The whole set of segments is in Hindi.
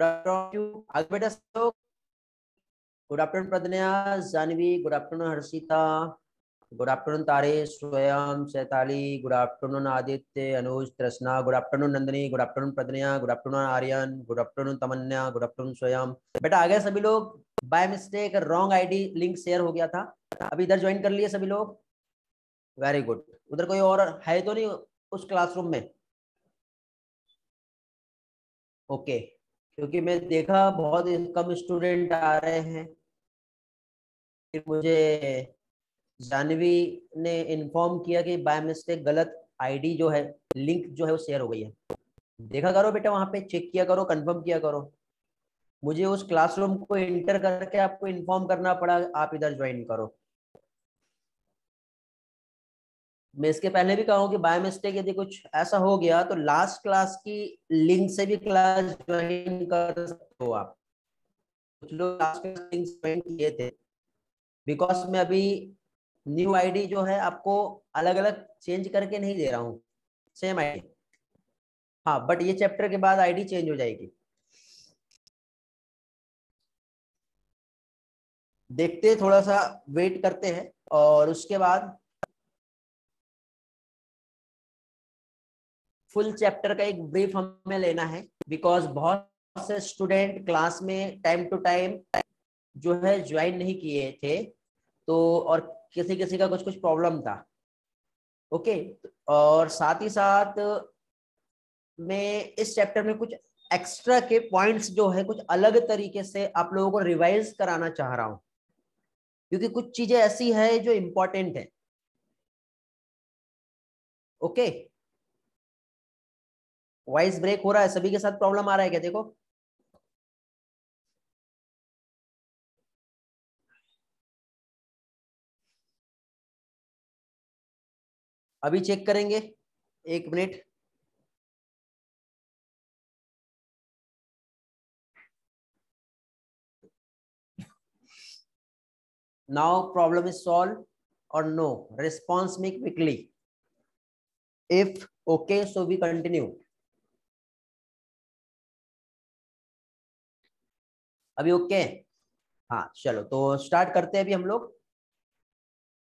आगे बेटा सब लोग। Good afternoon Pragya, Janhvi, good afternoon Harshita, good afternoon Tare, Swayam, Shaitali, good afternoon Aditya, Anuj, Trishna, good afternoon Nandini, good afternoon Pragya, good afternoon Aryan, good afternoon Tamanya, good afternoon Swayam. बेटा आ गए सभी लोग? By mistake wrong ID link share हो गया था, अभी इधर ज्वाइन कर लिए सभी लोग? Very good. उधर कोई और है तो नहीं उस क्लासरूम में? ओके, क्योंकि मैं देखा बहुत कम स्टूडेंट आ रहे हैं। फिर मुझे जानवी ने इन्फॉर्म किया कि बाय मिस्टेक गलत आईडी जो है, लिंक जो है वो शेयर हो गई है। देखा करो बेटा, वहां पे चेक किया करो, कंफर्म किया करो। मुझे उस क्लासरूम को इंटर करके आपको इन्फॉर्म करना पड़ा, आप इधर ज्वाइन करो। मैं इसके पहले भी कहूँ कि बाय मिस्टेक यदि कुछ ऐसा हो गया तो लास्ट क्लास की लिंक से भी क्लास ज्वाइन कर सकते हो आप। कुछ लोग लास्ट क्लास लिंक ज्वाइन किए थे, बिकॉज मैं अभी न्यू आईडी जो है आपको अलग अलग चेंज करके नहीं दे रहा हूँ, सेम आईडी। हाँ, बट ये चैप्टर के बाद आईडी चेंज हो जाएगी। देखते थोड़ा सा वेट करते हैं, और उसके बाद फुल चैप्टर का एक ब्रीफ हमें लेना है, बिकॉज बहुत से स्टूडेंट क्लास में टाइम टू टाइम जो है ज्वाइन नहीं किए थे, तो और किसी किसी का कुछ कुछ प्रॉब्लम था। ओके, और साथ ही साथ मैं इस चैप्टर में कुछ एक्स्ट्रा के पॉइंट्स जो है कुछ अलग तरीके से आप लोगों को रिवाइज कराना चाह रहा हूं, क्योंकि कुछ चीजें ऐसी है जो इंपॉर्टेंट है। ओके, वॉइस ब्रेक हो रहा है, सभी के साथ प्रॉब्लम आ रहा है क्या? देखो अभी चेक करेंगे, एक minute. Now problem is solve और no response me quickly. If okay so we continue. अभी ओके? हाँ चलो, तो स्टार्ट करते हैं अभी हम लोग।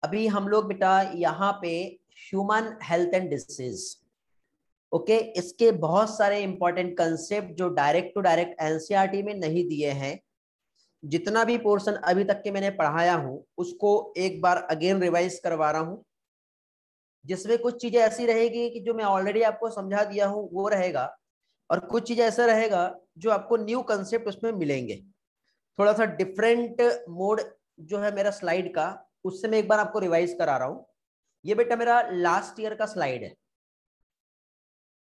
अभी हम लोग बेटा यहाँ पे human health and disease, okay, इसके बहुत सारे इंपॉर्टेंट कंसेप्ट जो डायरेक्ट टू डायरेक्ट एनसीईआरटी में नहीं दिए हैं। जितना भी पोर्शन अभी तक के मैंने पढ़ाया हूं उसको एक बार अगेन रिवाइज करवा रहा हूं, जिसमें कुछ चीजें ऐसी रहेगी कि जो मैं ऑलरेडी आपको समझा दिया हूं वो रहेगा, और कुछ चीजें ऐसा रहेगा जो आपको न्यू कंसेप्ट उसमें मिलेंगे। थोड़ा सा डिफरेंट मोड जो है मेरा स्लाइड का, उससे मैं एक बार आपको रिवाइज करा रहा हूं। ये बेटा मेरा लास्ट ईयर का स्लाइड है।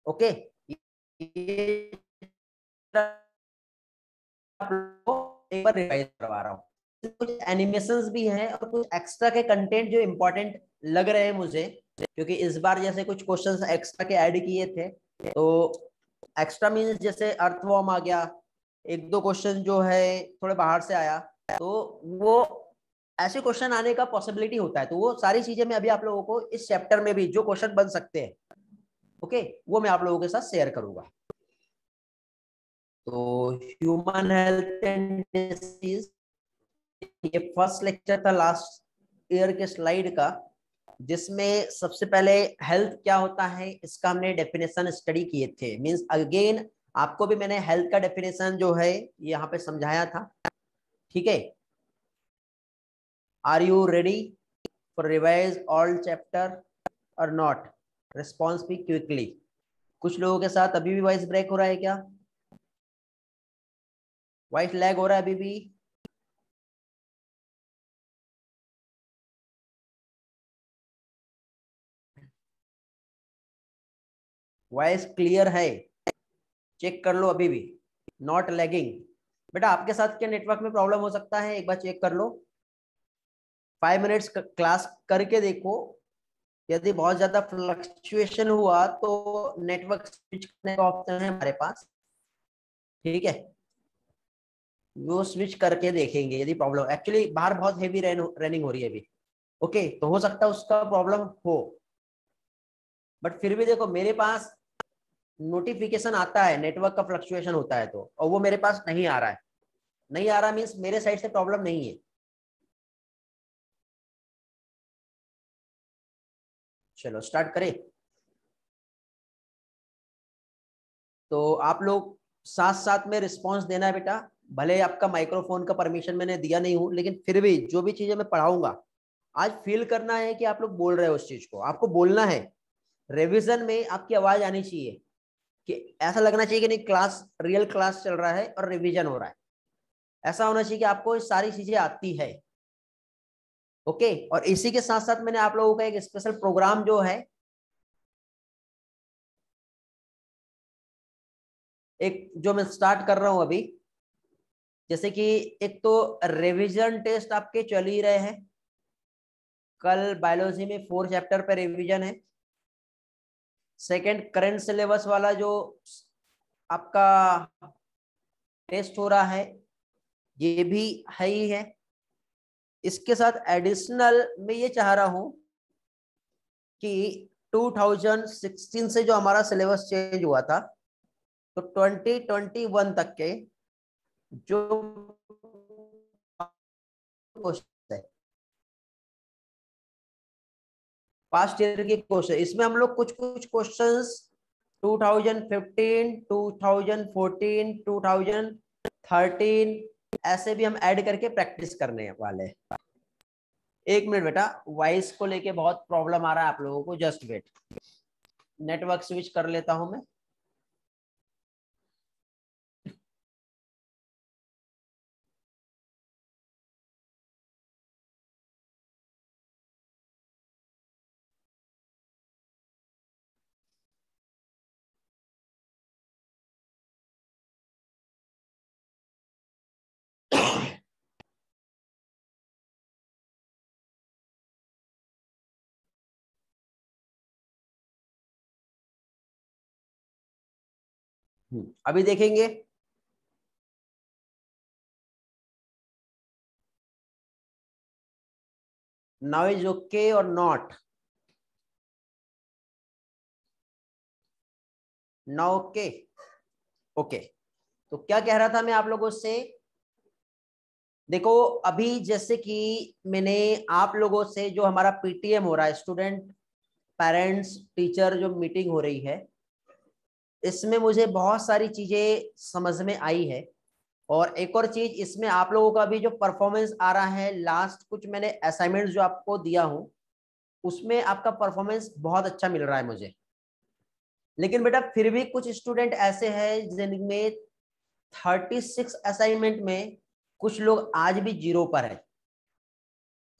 ओके, ये एक बार रिवाइज करवा रहा हूँ। कुछ एनिमेशंस भी हैं और कुछ एक्स्ट्रा के कंटेंट जो इंपॉर्टेंट लग रहे हैं मुझे, क्योंकि इस बार जैसे कुछ क्वेश्चंस एक्स्ट्रा के ऐड किए थे, तो एक्स्ट्रा मींस जैसे अर्थवॉर्म आ गया, एक दो क्वेश्चन जो है थोड़े बाहर से आया, तो वो ऐसे क्वेश्चन आने का पॉसिबिलिटी होता है। तो वो सारी चीजें मैं अभी आप लोगों को इस चैप्टर में भी जो क्वेश्चन बन सकते हैं, ओके, वो मैं आप लोगों के साथ शेयर करूंगा। तो ह्यूमन हेल्थ एंड डिसीज, ये फर्स्ट लेक्चर था लास्ट ईयर के स्लाइड का, जिसमें सबसे पहले हेल्थ क्या होता है इसका हमने डेफिनेशन स्टडी किए थे। मींस अगेन आपको भी मैंने हेल्थ का डेफिनेशन जो है यहाँ पे समझाया था। ठीक है, are you ready for revise all chapter or not? Response भी क्विकली। कुछ लोगों के साथ अभी भी वॉइस ब्रेक हो रहा है क्या? वॉइस लैग हो रहा है अभी भी? वॉइस क्लियर है? चेक कर लो अभी भी, नॉट लैगिंग। बेटा आपके साथ क्या नेटवर्क में प्रॉब्लम हो सकता है, एक बार चेक कर लो। 5 मिनट्स क्लास करके देखो, यदि बहुत ज्यादा फ्लक्चुएशन हुआ तो नेटवर्क स्विच करने का ऑप्शन है हमारे पास। ठीक है, वो स्विच करके देखेंगे यदि प्रॉब्लम, एक्चुअली बाहर बहुत हेवी रनिंग हो रही है अभी। ओके, तो हो सकता है उसका प्रॉब्लम हो, बट फिर भी देखो मेरे पास नोटिफिकेशन आता है, नेटवर्क का फ्लक्चुएशन होता है तो, और वो मेरे पास नहीं आ रहा है। नहीं आ रहा मीन्स मेरे साइड से प्रॉब्लम नहीं है। चलो स्टार्ट करें। तो आप लोग साथ साथ में रिस्पॉन्स देना है बेटा। भले आपका माइक्रोफोन का परमिशन मैंने दिया नहीं हूं, लेकिन फिर भी जो भी चीजें मैं पढ़ाऊंगा आज फील करना है कि आप लोग बोल रहे हो उस चीज को, आपको बोलना है। रिवीजन में आपकी आवाज आनी चाहिए कि ऐसा लगना चाहिए कि नहीं क्लास, रियल क्लास चल रहा है और रिवीजन हो रहा है। ऐसा होना चाहिए कि आपको ये सारी चीजें आती है। ओके, और इसी के साथ साथ मैंने आप लोगों का एक स्पेशल प्रोग्राम जो है, एक जो मैं स्टार्ट कर रहा हूं अभी, जैसे कि एक तो रिवीजन टेस्ट आपके चल ही रहे हैं। कल बायोलॉजी में 4 चैप्टर पे रिवीजन है। सेकंड करंट सिलेबस वाला जो आपका टेस्ट हो रहा है, ये भी है ही है। इसके साथ एडिशनल मैं ये चाह रहा हूं कि 2016 से जो हमारा सिलेबस चेंज हुआ था, तो 2021 तक के जो क्वेश्चन है, पास्ट ईयर के क्वेश्चन, इसमें हम लोग कुछ कुछ क्वेश्चंस 2015, 2014, 2013 ऐसे भी हम ऐड करके प्रैक्टिस करने वाले हैं। एक मिनट बेटा, वॉइस को लेके बहुत प्रॉब्लम आ रहा है आप लोगों को, जस्ट वेट। नेटवर्क स्विच कर लेता हूं मैं। अभी देखेंगे। नाउ इज ओके और नॉट? Now okay? ओके, तो क्या कह रहा था मैं आप लोगों से? देखो अभी जैसे कि मैंने आप लोगों से जो हमारा पीटीएम हो रहा है, स्टूडेंट पेरेंट्स टीचर जो मीटिंग हो रही है, इसमें मुझे बहुत सारी चीजें समझ में आई है। और एक और चीज, इसमें आप लोगों का भी जो परफॉर्मेंस आ रहा है, लास्ट कुछ मैंने असाइनमेंट जो आपको दिया हूं, उसमें आपका परफॉर्मेंस बहुत अच्छा मिल रहा है मुझे। लेकिन बेटा फिर भी कुछ स्टूडेंट ऐसे हैं जिनमें 36 असाइनमेंट में कुछ लोग आज भी 0 पर है।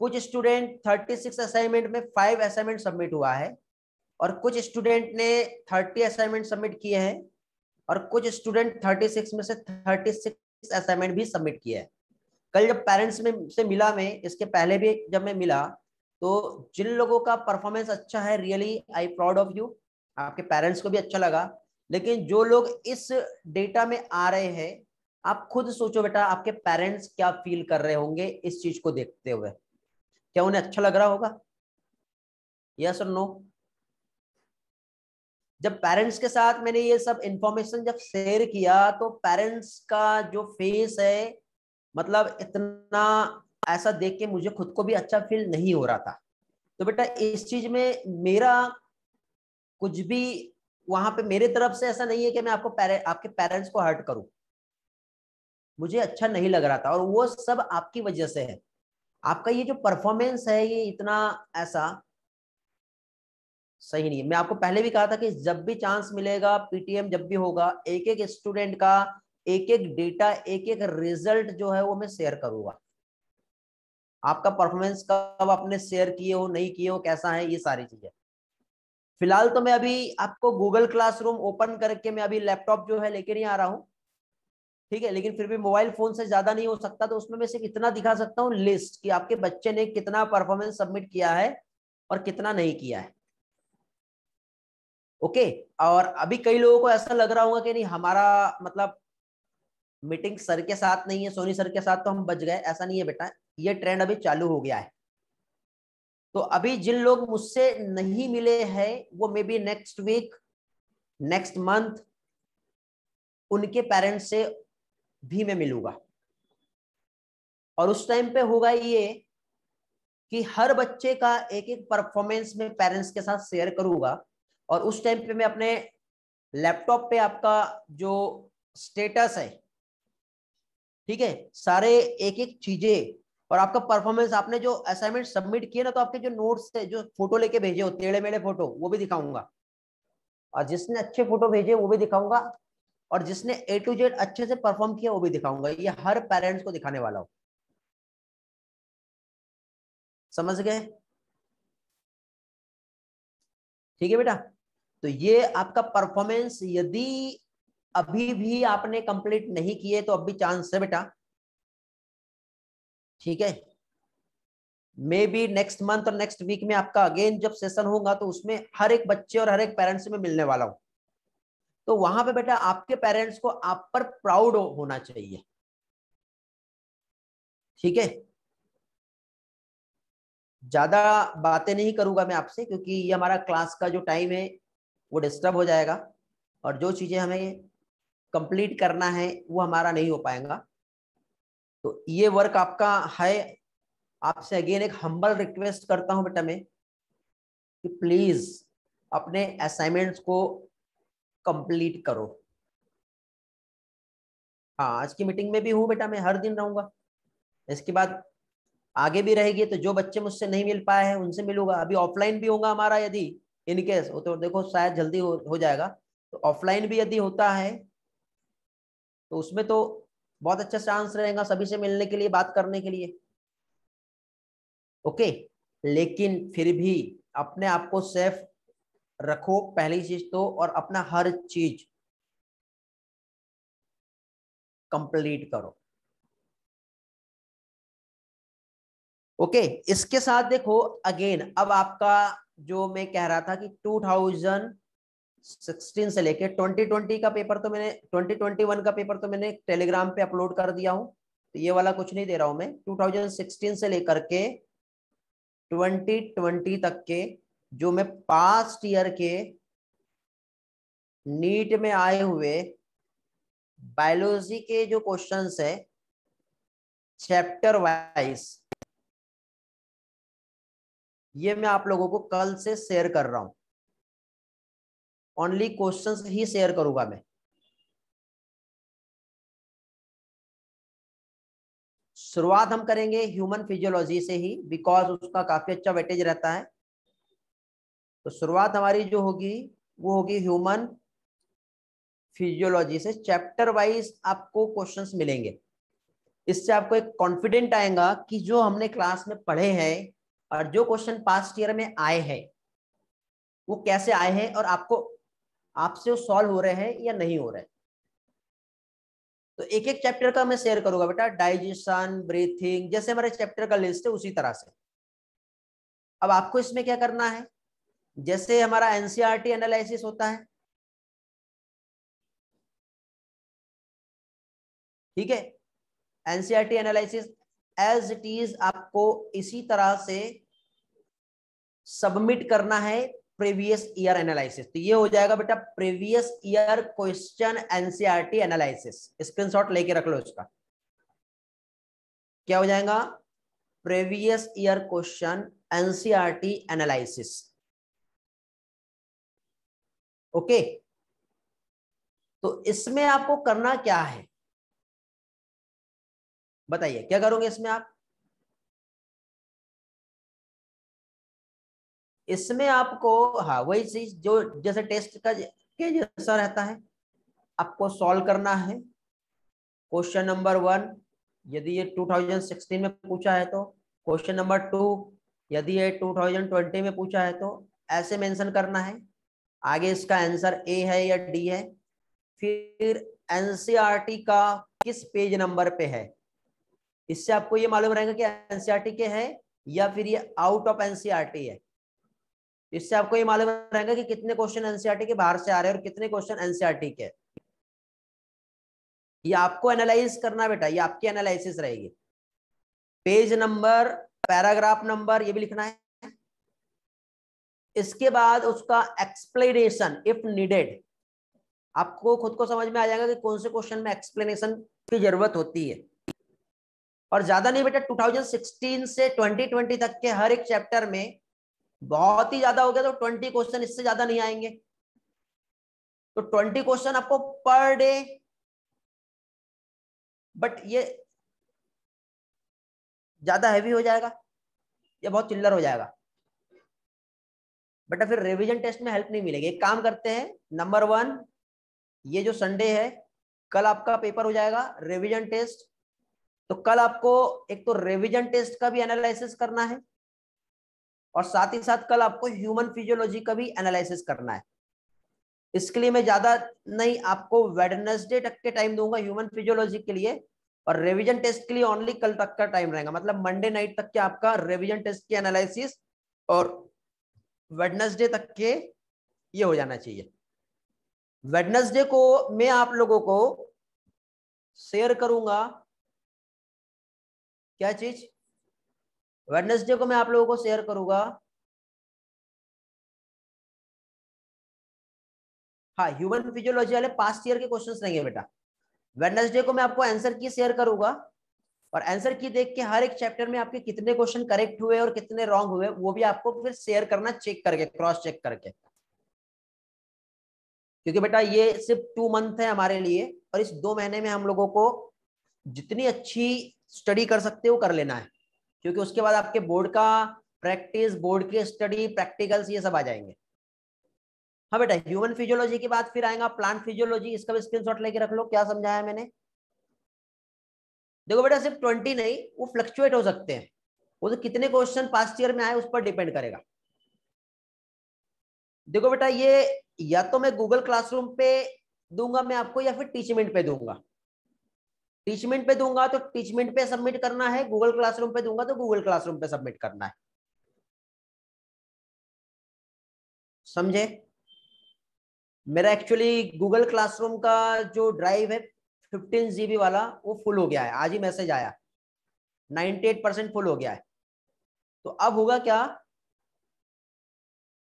कुछ स्टूडेंट 36 असाइनमेंट में 5 असाइनमेंट सबमिट हुआ है, और कुछ स्टूडेंट ने 30 असाइनमेंट सबमिट किए हैं, और कुछ स्टूडेंट 36 में से 36 असाइनमेंट भी सबमिट किए हैं। कल जब पेरेंट्स में से मिला, मैं इसके पहले भी जब मैं मिला, तो जिन लोगों का परफॉर्मेंस अच्छा है, really I proud of you, आपके पेरेंट्स को भी अच्छा लगा। लेकिन जो लोग इस डेटा में आ रहे हैं, आप खुद सोचो बेटा, आपके पेरेंट्स क्या फील कर रहे होंगे इस चीज को देखते हुए? क्या उन्हें अच्छा लग रहा होगा? यस और नो? जब पेरेंट्स के साथ मैंने ये सब इंफॉर्मेशन जब शेयर किया, तो पेरेंट्स का जो फेस है, मतलब इतना ऐसा देख के मुझे खुद को भी अच्छा फील नहीं हो रहा था। तो बेटा इस चीज में मेरा कुछ भी वहां पे मेरे तरफ से ऐसा नहीं है कि मैं आपके पेरेंट्स को हर्ट करूं। मुझे अच्छा नहीं लग रहा था, और वो सब आपकी वजह से है। आपका ये जो परफॉर्मेंस है, ये इतना ऐसा सही नहीं है। मैं आपको पहले भी कहा था कि जब भी चांस मिलेगा, पीटीएम जब भी होगा, एक एक स्टूडेंट का एक एक डेटा, एक एक रिजल्ट जो है वो मैं शेयर करूंगा। आपका परफॉर्मेंस कब आपने शेयर किए हो, नहीं किए हो, कैसा है, ये सारी चीजें। फिलहाल तो मैं अभी आपको गूगल क्लासरूम ओपन करके मैं अभी लैपटॉप जो है लेके नहीं आ रहा हूँ, ठीक है। लेकिन फिर भी मोबाइल फोन से ज्यादा नहीं हो सकता, तो उसमें मैं सिर्फ इतना दिखा सकता हूँ लिस्ट कि आपके बच्चे ने कितना परफॉर्मेंस सबमिट किया है और कितना नहीं किया है। ओके, और अभी कई लोगों को ऐसा लग रहा होगा कि नहीं हमारा मतलब मीटिंग सर के साथ नहीं है, सोनी सर के साथ तो हम बच गए। ऐसा नहीं है बेटा, ये ट्रेंड अभी चालू हो गया है। तो अभी जिन लोग मुझसे नहीं मिले हैं, वो may be next week next month उनके पेरेंट्स से भी मैं मिलूंगा, और उस टाइम पे होगा ये कि हर बच्चे का एक एक परफॉर्मेंस में पेरेंट्स के साथ शेयर करूंगा, और उस टाइम पे मैं अपने लैपटॉप पे आपका जो स्टेटस है, ठीक है, सारे एक एक चीजें और आपका परफॉर्मेंस, आपने जो असाइनमेंट सबमिट किए ना, तो आपके जो नोट्स है, जो फोटो लेके भेजे हो टेढ़े मेढ़े फोटो, वो भी दिखाऊंगा, और जिसने अच्छे फोटो भेजे वो भी दिखाऊंगा, और जिसने A to Z अच्छे से परफॉर्म किया वो भी दिखाऊंगा। ये हर पेरेंट्स को दिखाने वाला हूं, समझ गए? ठीक है बेटा। तो ये आपका परफॉर्मेंस, यदि अभी भी आपने कंप्लीट नहीं किए तो अभी चांस है बेटा, ठीक है। मे बी नेक्स्ट मंथ और नेक्स्ट वीक में आपका अगेन जब सेशन होगा तो उसमें हर एक बच्चे और हर एक पेरेंट्स से मैं मिलने वाला हूं, तो वहां पे बेटा आपके पेरेंट्स को आप पर प्राउड होना चाहिए, ठीक है। ज्यादा बातें नहीं करूंगा मैं आपसे, क्योंकि ये हमारा क्लास का जो टाइम है वो डिस्टर्ब हो जाएगा, और जो चीजें हमें कंप्लीट करना है वो हमारा नहीं हो पाएगा। तो ये वर्क आपका है। आपसे अगेन एक हम्बल रिक्वेस्ट करता हूं बेटा मैं, कि प्लीज अपने असाइनमेंट्स को कंप्लीट करो। हाँ, आज की मीटिंग में भी हूँ बेटा, मैं हर दिन रहूंगा, इसके बाद आगे भी रहेगी, तो जो बच्चे मुझसे नहीं मिल पाए हैं उनसे मिलूंगा। अभी ऑफलाइन भी होगा हमारा, यदि इन केस वो, तो देखो शायद जल्दी हो जाएगा, तो ऑफलाइन भी यदि होता है तो उसमें तो बहुत अच्छा चांस रहेगा सभी से मिलने के लिए, बात करने के लिए, ओके। लेकिन फिर भी अपने आप को सेफ रखो, पहली चीज तो, और अपना हर चीज कंप्लीट करो, ओके। इसके साथ देखो अगेन, अब आपका जो मैं कह रहा था कि 2016 से लेके 2020 का पेपर तो मैंने, 2021 का पेपर तो मैंने टेलीग्राम पे अपलोड कर दिया हूं, तो ये वाला कुछ नहीं दे रहा हूं मैं। 2016 से लेकर के 2020 तक के जो मैं पास्ट ईयर के नीट में आए हुए बायोलॉजी के जो क्वेश्चंस है चैप्टर वाइज, ये मैं आप लोगों को कल से शेयर कर रहा हूं। ओनली क्वेश्चंस ही शेयर करूंगा मैं। शुरुआत हम करेंगे ह्यूमन फिजियोलॉजी से ही, बिकॉज उसका काफी अच्छा वेटेज रहता है। तो शुरुआत हमारी जो होगी वो होगी ह्यूमन फिजियोलॉजी से। चैप्टर वाइज आपको क्वेश्चंस मिलेंगे, इससे आपको एक कॉन्फिडेंट आएगा कि जो हमने क्लास में पढ़े हैं और जो क्वेश्चन पास्ट ईयर में आए हैं वो कैसे आए हैं, और आपको आपसे वो सॉल्व हो रहे हैं या नहीं हो रहे हैं। तो एक एक चैप्टर का मैं शेयर करूंगा बेटा, डाइजेशन, ब्रीथिंग, जैसे हमारे चैप्टर का लिस्ट है उसी तरह से। अब आपको इसमें क्या करना है, जैसे हमारा एनसीईआरटी एनालिसिस होता है, ठीक है, NCERT analysis as it is आपको इसी तरह से सबमिट करना है। प्रीवियस ईयर एनालिसिस, तो ये हो जाएगा बेटा previous year question NCERT analysis, screenshot लेके रख लो इसका। क्या हो जाएगा? Previous year question NCERT analysis, okay. तो इसमें आपको करना क्या है बताइए, क्या करोगे इसमें आप? इसमें आपको, हाँ, वही चीज जो जैसे टेस्ट का के जैसा रहता है, आपको सॉल्व करना है। क्वेश्चन नंबर 1 यदि ये 2016 में पूछा है तो, क्वेश्चन नंबर 2 यदि ये 2020 में पूछा है तो, ऐसे मेंशन करना है। आगे इसका आंसर ए है या डी है, फिर एनसीईआरटी का किस पेज नंबर पे है, इससे आपको ये मालूम रहेगा कि एनसीईआरटी के है या फिर ये आउट ऑफ एनसीईआरटी है। इससे आपको ये मालूम रहेगा कि कितने क्वेश्चन एनसीईआरटी के बाहर से आ रहे हैं और कितने क्वेश्चन एनसीईआरटी के। ये आपको एनालाइज करना बेटा, ये आपकी एनालिसिस रहेगी। पेज नंबर, पैराग्राफ नंबर, ये भी लिखना है। इसके बाद उसका एक्सप्लेनेशन इफ नीडेड, आपको खुद को समझ में आ जाएगा कि कौन से क्वेश्चन में एक्सप्लेनेशन की जरूरत होती है। और ज्यादा नहीं बेटा, 2016 से 2020 तक के हर एक चैप्टर में बहुत ही ज्यादा हो गया तो 20 क्वेश्चन, इससे ज्यादा नहीं आएंगे। तो 20 क्वेश्चन आपको पर डे, बट ये ज्यादा हैवी हो जाएगा, ये बहुत चिल्लर हो जाएगा। बट फिर रिवीजन टेस्ट में हेल्प नहीं मिलेगी। एक काम करते हैं, नंबर 1, ये जो संडे है कल आपका पेपर हो जाएगा रिवीजन टेस्ट। तो कल आपको एक तो रिवीजन टेस्ट का भी एनालिसिस करना है और साथ ही साथ कल आपको ह्यूमन फिजियोलॉजी का भी एनालिसिस करना है। इसके लिए मैं ज्यादा नहीं, आपको वेडनेसडे तक के टाइम दूंगा ह्यूमन फिजियोलॉजी के लिए, और रिवीजन टेस्ट के लिए ओनली कल तक का टाइम रहेगा। मतलब मंडे नाइट तक के आपका रिवीजन टेस्ट की एनालिसिस और वेडनेसडे तक के ये हो जाना चाहिए। वेडनेसडे को मैं आप लोगों को शेयर करूंगा क्या चीज, वेडनेसडे को मैं आप लोगों को शेयर करूंगा, हाँ, ह्यूमन फिजियोलॉजी वाले पास्ट ईयर के क्वेश्चंस रहेंगे बेटा। वेडनेसडे को मैं आपको आंसर की शेयर करूंगा और आंसर की देख के हर एक चैप्टर में आपके कितने क्वेश्चन करेक्ट हुए और कितने रॉन्ग हुए वो भी आपको फिर शेयर करना, चेक करके, क्रॉस चेक करके। क्योंकि बेटा ये सिर्फ 2 मंथ है हमारे लिए और इस 2 महीने में हम लोगों को जितनी अच्छी स्टडी कर सकते हो कर लेना है, क्योंकि उसके बाद आपके बोर्ड का प्रैक्टिस, बोर्ड की स्टडी, प्रैक्टिकल्स, ये सब आ जाएंगे। हाँ बेटा, ह्यूमन फिजियोलॉजी के बाद फिर आएगा प्लांट फिजियोलॉजी। इसका भी स्क्रीनशॉट लेके रख लो, क्या समझाया मैंने। देखो बेटा, सिर्फ 20 नहीं, वो फ्लक्चुएट हो सकते हैं, वो तो कितने क्वेश्चन पास्ट ईयर में आए उस पर डिपेंड करेगा। देखो बेटा, ये या तो मैं गूगल क्लासरूम पे दूंगा मैं आपको, या फिर टीचमेंट पे दूंगा। टीचमेंट पे दूंगा तो टीचमेंट पे सबमिट करना है, गूगल क्लासरूम पे दूंगा तो गूगल क्लासरूम पे सबमिट करना है। समझे। मेरा एक्चुअली गूगल क्लासरूम का जो ड्राइव है 15 GB वाला, वो फुल हो गया है, आज ही मैसेज आया, 98% फुल हो गया है। तो अब होगा क्या,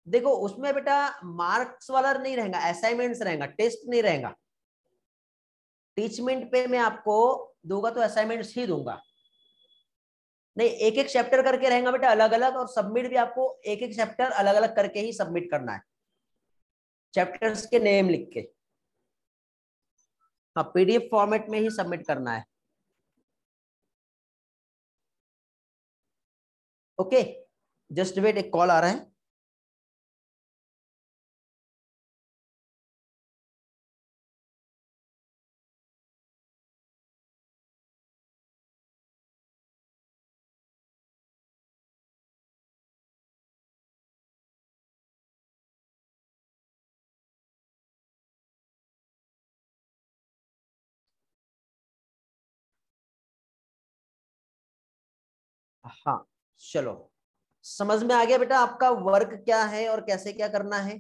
देखो उसमें बेटा मार्क्स वाला नहीं रहेगा, असाइनमेंट्स रहेगा, टेस्ट नहीं रहेगा। टीचमेंट पे मैं आपको दूंगा तो असाइनमेंट्स ही दूंगा, नहीं एक एक चैप्टर करके रहेगा बेटा अलग अलग, और सबमिट भी आपको एक एक चैप्टर अलग अलग करके ही सबमिट करना है, चैप्टर्स के नेम लिख के। हाँ, PDF फॉर्मेट में ही सबमिट करना है। ओके, जस्ट वेट, एक कॉल आ रहा है। हाँ चलो, समझ में आ गया बेटा आपका वर्क क्या है और कैसे क्या करना है।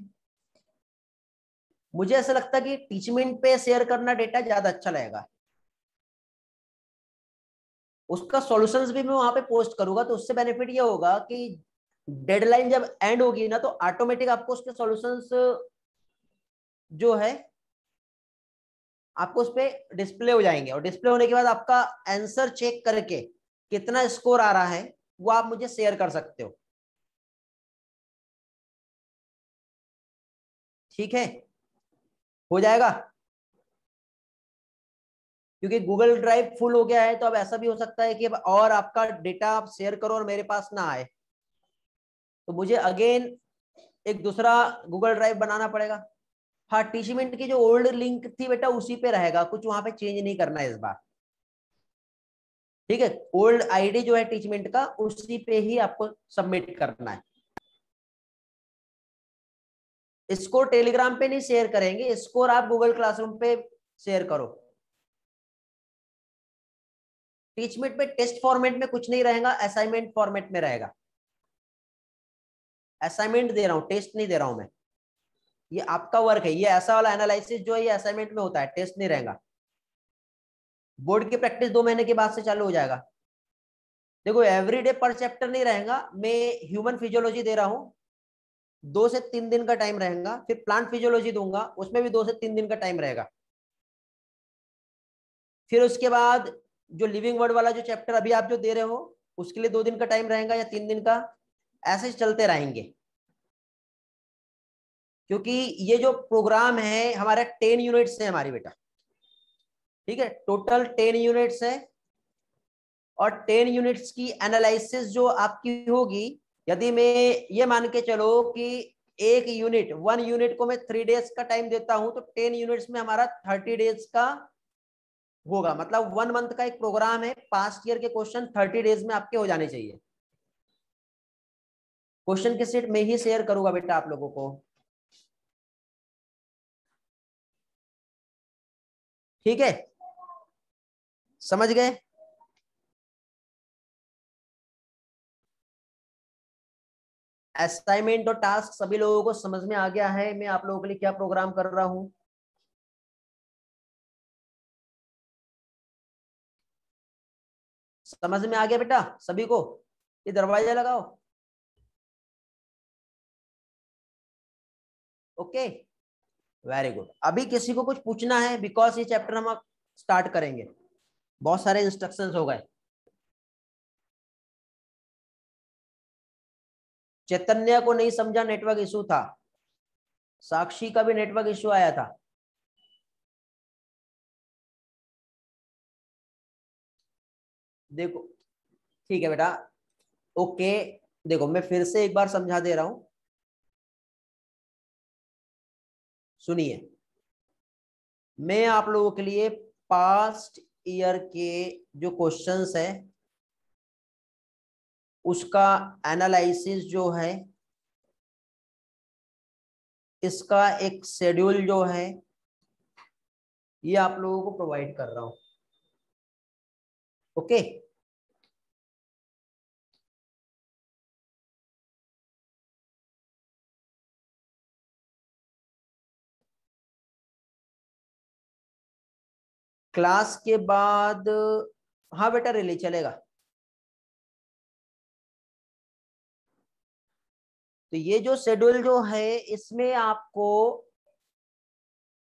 मुझे ऐसा लगता है कि टीचमेंट पे शेयर करना डेटा ज्यादा अच्छा लगेगा। उसका सॉल्यूशंस भी मैं वहां पे पोस्ट करूंगा, तो उससे बेनिफिट ये होगा कि डेडलाइन जब एंड होगी ना, तो ऑटोमेटिक आपको उसके सॉल्यूशंस जो है आपको उस पर डिस्प्ले हो जाएंगे, और डिस्प्ले होने के बाद आपका आंसर चेक करके कितना स्कोर आ रहा है वो आप मुझे शेयर कर सकते हो। ठीक है, हो जाएगा। क्योंकि गूगल ड्राइव फुल हो गया है, तो अब ऐसा भी हो सकता है कि अब और आपका डेटा आप शेयर करो और मेरे पास ना आए, तो मुझे अगेन एक दूसरा गूगल ड्राइव बनाना पड़ेगा। हाँ, टीचमेंट की जो ओल्ड लिंक थी बेटा उसी पे रहेगा, कुछ वहां पे चेंज नहीं करना है इस बार। ठीक है, ओल्ड आईडी जो है टीचमेंट का उसी पे ही आपको सबमिट करना है। इसको टेलीग्राम पे नहीं शेयर करेंगे, इसको आप गूगल क्लासरूम पे शेयर करो। टीचमेंट में टेस्ट फॉर्मेट में कुछ नहीं रहेगा, असाइनमेंट फॉर्मेट में रहेगा। असाइनमेंट दे रहा हूं, टेस्ट नहीं दे रहा हूं मैं, ये आपका वर्क है। ये ऐसा वाला एनालिसिस जो है ये असाइनमेंट में होता है, टेस्ट नहीं रहेगा। बोर्ड की प्रैक्टिस 2 महीने के बाद से चालू हो जाएगा। देखो एवरीडे पर चैप्टर नहीं रहेगा, मैं ह्यूमन फिजियोलॉजी दे रहा हूं, 2 से 3 दिन का टाइम रहेगा। फिर प्लांट फिजियोलॉजी दूंगा, उसमें भी 2 से 3 दिन का टाइम रहेगा। फिर उसके बाद जो लिविंग वर्ड वाला जो चैप्टर अभी आप जो दे रहे हो, उसके लिए 2 दिन का टाइम रहेगा या 3 दिन का, ऐसे चलते रहेंगे। क्योंकि ये जो प्रोग्राम है हमारा 10 यूनिट्स है हमारी बेटा, ठीक है, टोटल 10 यूनिट्स है। और 10 यूनिट्स की एनालिसिस जो आपकी होगी, यदि मैं ये मान के चलो कि एक यूनिट 1 यूनिट को मैं 3 डेज का टाइम देता हूं, तो 10 यूनिट्स में हमारा 30 डेज का होगा। मतलब 1 मंथ का एक प्रोग्राम है, पास्ट ईयर के क्वेश्चन 30 डेज में आपके हो जाने चाहिए। क्वेश्चन की सीट में ही शेयर करूंगा बेटा आप लोगों को, ठीक है, समझ गए। असाइनमेंट और टास्क सभी लोगों को समझ में आ गया है मैं आप लोगों के लिए क्या प्रोग्राम कर रहा हूं? समझ में आ गया बेटा सभी को? ये दरवाजा लगाओ। Okay, very good. अभी किसी को कुछ पूछना है? बिकॉज ये चैप्टर हम स्टार्ट करेंगे, बहुत सारे इंस्ट्रक्शंस हो गए। चैतन्य को नहीं समझा, नेटवर्क इशू था। साक्षी का भी नेटवर्क इशू आया था। देखो, ठीक है बेटा, ओके। देखो मैं फिर से एक बार समझा दे रहा हूं, सुनिए। मैं आप लोगों के लिए पास्ट ईयर के जो क्वेश्चंस है उसका एनालिसिस जो है, इसका एक शेड्यूल जो है, ये आप लोगों को प्रोवाइड कर रहा हूं। ओके, क्लास के बाद, हाँ बेटा रिले चलेगा। तो ये जो शेड्यूल जो है, इसमें आपको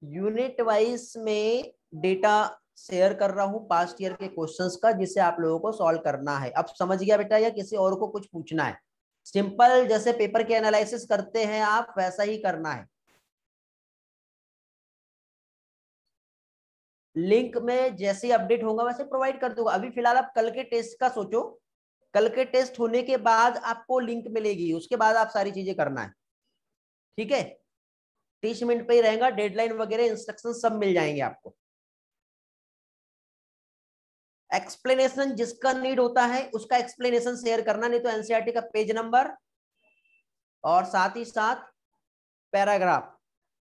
यूनिट वाइज में डेटा शेयर कर रहा हूं पास्ट ईयर के क्वेश्चंस का, जिसे आप लोगों को सॉल्व करना है। अब समझ गया बेटा, या किसी और को कुछ पूछना है? सिंपल, जैसे पेपर के एनालिसिस करते हैं आप, वैसा ही करना है। लिंक में जैसे ही अपडेट होगा वैसे प्रोवाइड कर दूंगा। अभी फिलहाल आप कल के टेस्ट का सोचो, कल के टेस्ट होने के बाद आपको लिंक मिलेगी, उसके बाद आप सारी चीजें करना है, ठीक है। 30 मिनट पे ही रहेगा, डेडलाइन वगैरह इंस्ट्रक्शन सब मिल जाएंगे आपको। एक्सप्लेनेशन जिसका नीड होता है उसका एक्सप्लेनेशन शेयर करना, नहीं तो एनसीईआरटी का पेज नंबर और साथ ही साथ पैराग्राफ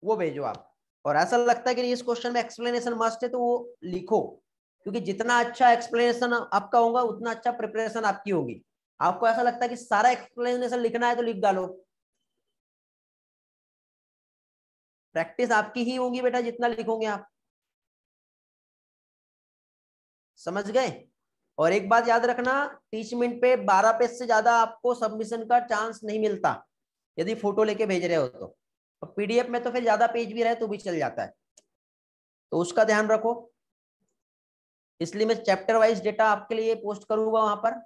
वो भेजो आप। और ऐसा लगता है कि इस क्वेश्चन में एक्सप्लेनेशन मस्ट है, तो वो लिखो, क्योंकि जितना अच्छा एक्सप्लेनेशन आपका होगा उतना अच्छा प्रिपरेशन आपकी होगी। आपको ऐसा लगता है कि सारा एक्सप्लेनेशन लिखना है तो लिख डालो, प्रैक्टिस आपकी ही होगी बेटा जितना लिखोगे आप। समझ गए? और एक बात याद रखना, 30 मिनट पे 12 पेज से ज्यादा आपको सबमिशन का चांस नहीं मिलता, यदि फोटो लेके भेज रहे हो तो। और पीडीएफ में तो फिर ज्यादा पेज भी रहे तो भी चल जाता है, तो उसका ध्यान रखो। इसलिए मैं चैप्टर वाइज डेटा आपके लिए पोस्ट करूंगा वहां पर।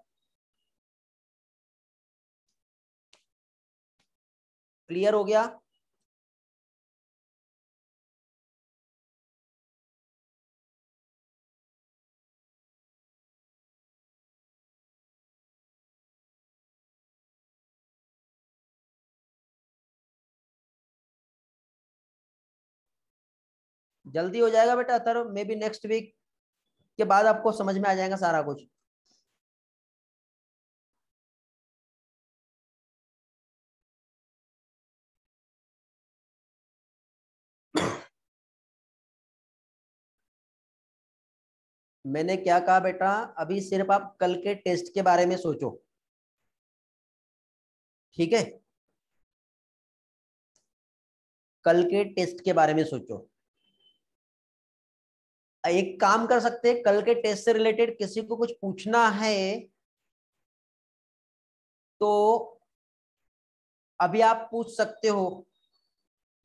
क्लियर हो गया? जल्दी हो जाएगा बेटा sir, may be next week के बाद आपको समझ में आ जाएगा सारा कुछ। मैंने क्या कहा बेटा, अभी सिर्फ आप कल के टेस्ट के बारे में सोचो, ठीक है, कल के टेस्ट के बारे में सोचो। एक काम कर सकते हैं, कल के टेस्ट से रिलेटेड किसी को कुछ पूछना है तो अभी आप पूछ सकते हो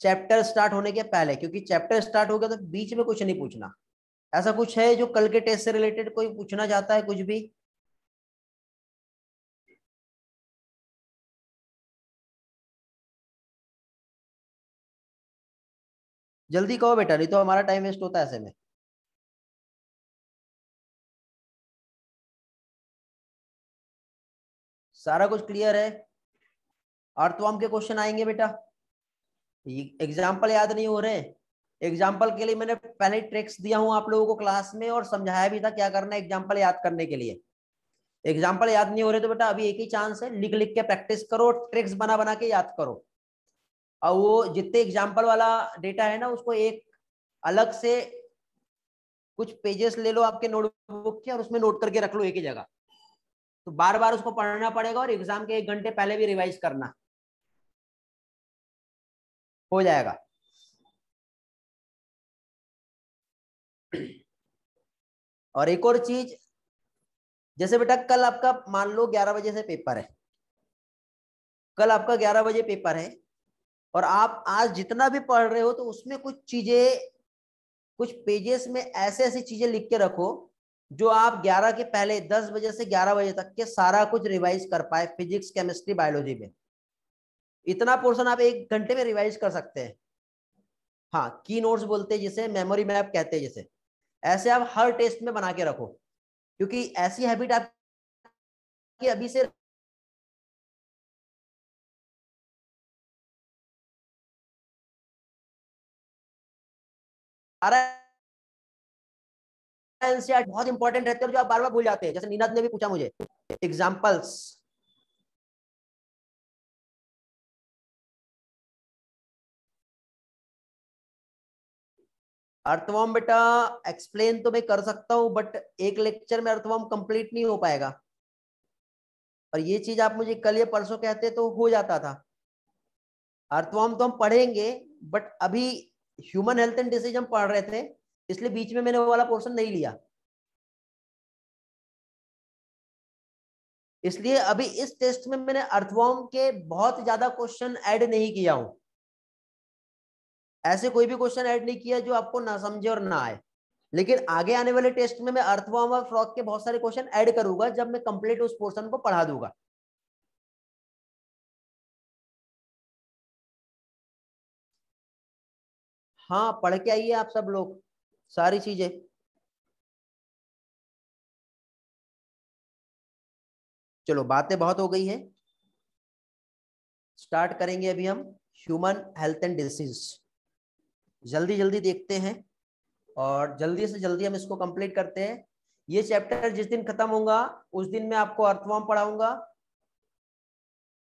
चैप्टर स्टार्ट होने के पहले, क्योंकि चैप्टर स्टार्ट हो गया तो बीच में कुछ नहीं पूछना। ऐसा कुछ है जो कल के टेस्ट से रिलेटेड कोई पूछना चाहता है कुछ भी? जल्दी कहो बेटा, नहीं तो हमारा टाइम वेस्ट होता है ऐसे में। सारा कुछ क्लियर है? अर्थवर्म के क्वेश्चन आएंगे बेटा। एग्जाम्पल याद नहीं हो रहे? एग्जाम्पल के लिए मैंने पहले ट्रिक्स दिया हूं आप लोगों को क्लास में, और समझाया भी था क्या करना है एग्जाम्पल याद करने के लिए। एग्जाम्पल याद नहीं हो रहे तो बेटा अभी एक ही चांस है, लिख लिख के प्रैक्टिस करो, ट्रिक्स बना बना के याद करो। और वो जितने एग्जाम्पल वाला डेटा है ना, उसको एक अलग से कुछ पेजेस ले लो आपके नोटबुक के, और उसमें नोट करके रख लो एक ही जगह। तो बार बार उसको पढ़ना पड़ेगा, और एग्जाम के 1 घंटे पहले भी रिवाइज करना, हो जाएगा। और एक और चीज, जैसे बेटा कल आपका मान लो 11 बजे से पेपर है, कल आपका 11 बजे पेपर है, और आप आज जितना भी पढ़ रहे हो तो उसमें कुछ चीजें, कुछ पेजेस में ऐसे ऐसी चीजें लिख के रखो जो आप 11 के पहले 10 बजे से 11 बजे तक के सारा कुछ रिवाइज कर पाए, फिजिक्स केमिस्ट्री बायोलॉजी में। इतना पोर्शन आप 1 घंटे में रिवाइज कर सकते हैं। हाँ, की नोट्स बोलते हैं जिसे, मेमोरी मैप कहते हैं जिसे। ऐसे आप हर टेस्ट में बना के रखो, क्योंकि ऐसी हैबिट आपकी अभी से एनसीईआरटी बहुत इंपॉर्टेंट रहते हैं, जो आप बार बार भूल जाते हैं। जैसे नीनाद ने भी पूछा मुझे एग्जांपल्स। अर्थवर्म बेटा एक्सप्लेन तो मैं कर सकता हूं, बट एक लेक्चर में अर्थवर्म कंप्लीट नहीं हो पाएगा। और ये चीज आप मुझे कल या परसों कहते तो हो जाता था। अर्थवर्म तो हम पढ़ेंगे, बट अभी ह्यूमन हेल्थ एंड डिसीज हम पढ़ रहे थे, इसलिए बीच में मैंने वो वाला पोर्शन नहीं लिया। इसलिए अभी इस टेस्ट में मैंने अर्थवर्म के बहुत ज्यादा क्वेश्चन ऐड नहीं किया हूं। ऐसे कोई भी क्वेश्चन ऐड नहीं किया जो आपको ना समझे और ना आए। लेकिन आगे आने वाले टेस्ट में मैं अर्थवर्म और फ्रॉग के बहुत सारे क्वेश्चन ऐड करूंगा जब मैं कंप्लीट उस पोर्शन को पढ़ा दूंगा। हाँ, पढ़ के आइए आप सब लोग सारी चीजें। चलो बातें बहुत हो गई है, स्टार्ट करेंगे अभी हम ह्यूमन हेल्थ एंड डिसीज। जल्दी जल्दी देखते हैं, और जल्दी से जल्दी हम इसको कंप्लीट करते हैं। ये चैप्टर जिस दिन खत्म होगा उस दिन मैं आपको अर्थवर्म पढ़ाऊंगा,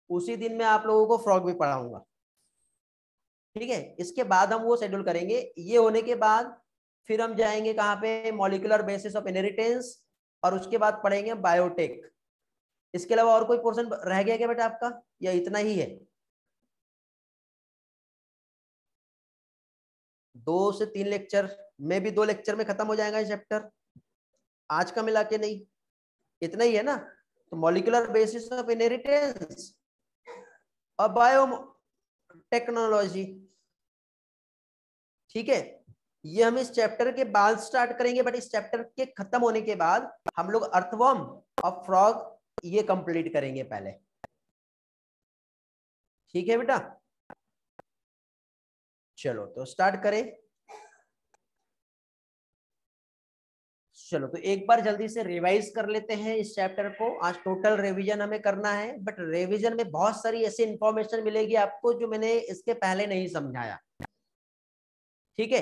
उसी दिन मैं आप लोगों को फ्रॉग भी पढ़ाऊंगा। ठीक है, इसके बाद हम वो शेड्यूल करेंगे। ये होने के बाद फिर हम जाएंगे कहाँ पे, मॉलिक्यूलर बेसिस ऑफ इनहेरिटेंस, और उसके बाद पढ़ेंगे बायोटेक। इसके अलावा और कोई पोर्शन रह गया क्या बेटा आपका, या इतना ही है? 2 से 3 लेक्चर में भी, 2 लेक्चर में खत्म हो जाएगा ये चैप्टर, आज का मिला के नहीं, इतना ही है ना? तो मॉलिक्यूलर बेसिस ऑफ इनहेरिटेंस और बायो टेक्नोलॉजी, ठीक है। ये हम इस चैप्टर के बाद स्टार्ट करेंगे, बट इस चैप्टर के खत्म होने के बाद हम लोग अर्थवर्म और फ्रॉग ये कंप्लीट करेंगे पहले। ठीक है बेटा, चलो तो स्टार्ट करें। चलो तो एक बार जल्दी से रिवाइज कर लेते हैं इस चैप्टर को। आज टोटल रिवीजन हमें करना है, बट रिवीजन में बहुत सारी ऐसी इंफॉर्मेशन मिलेगी आपको जो मैंने इसके पहले नहीं समझाया। ठीक है,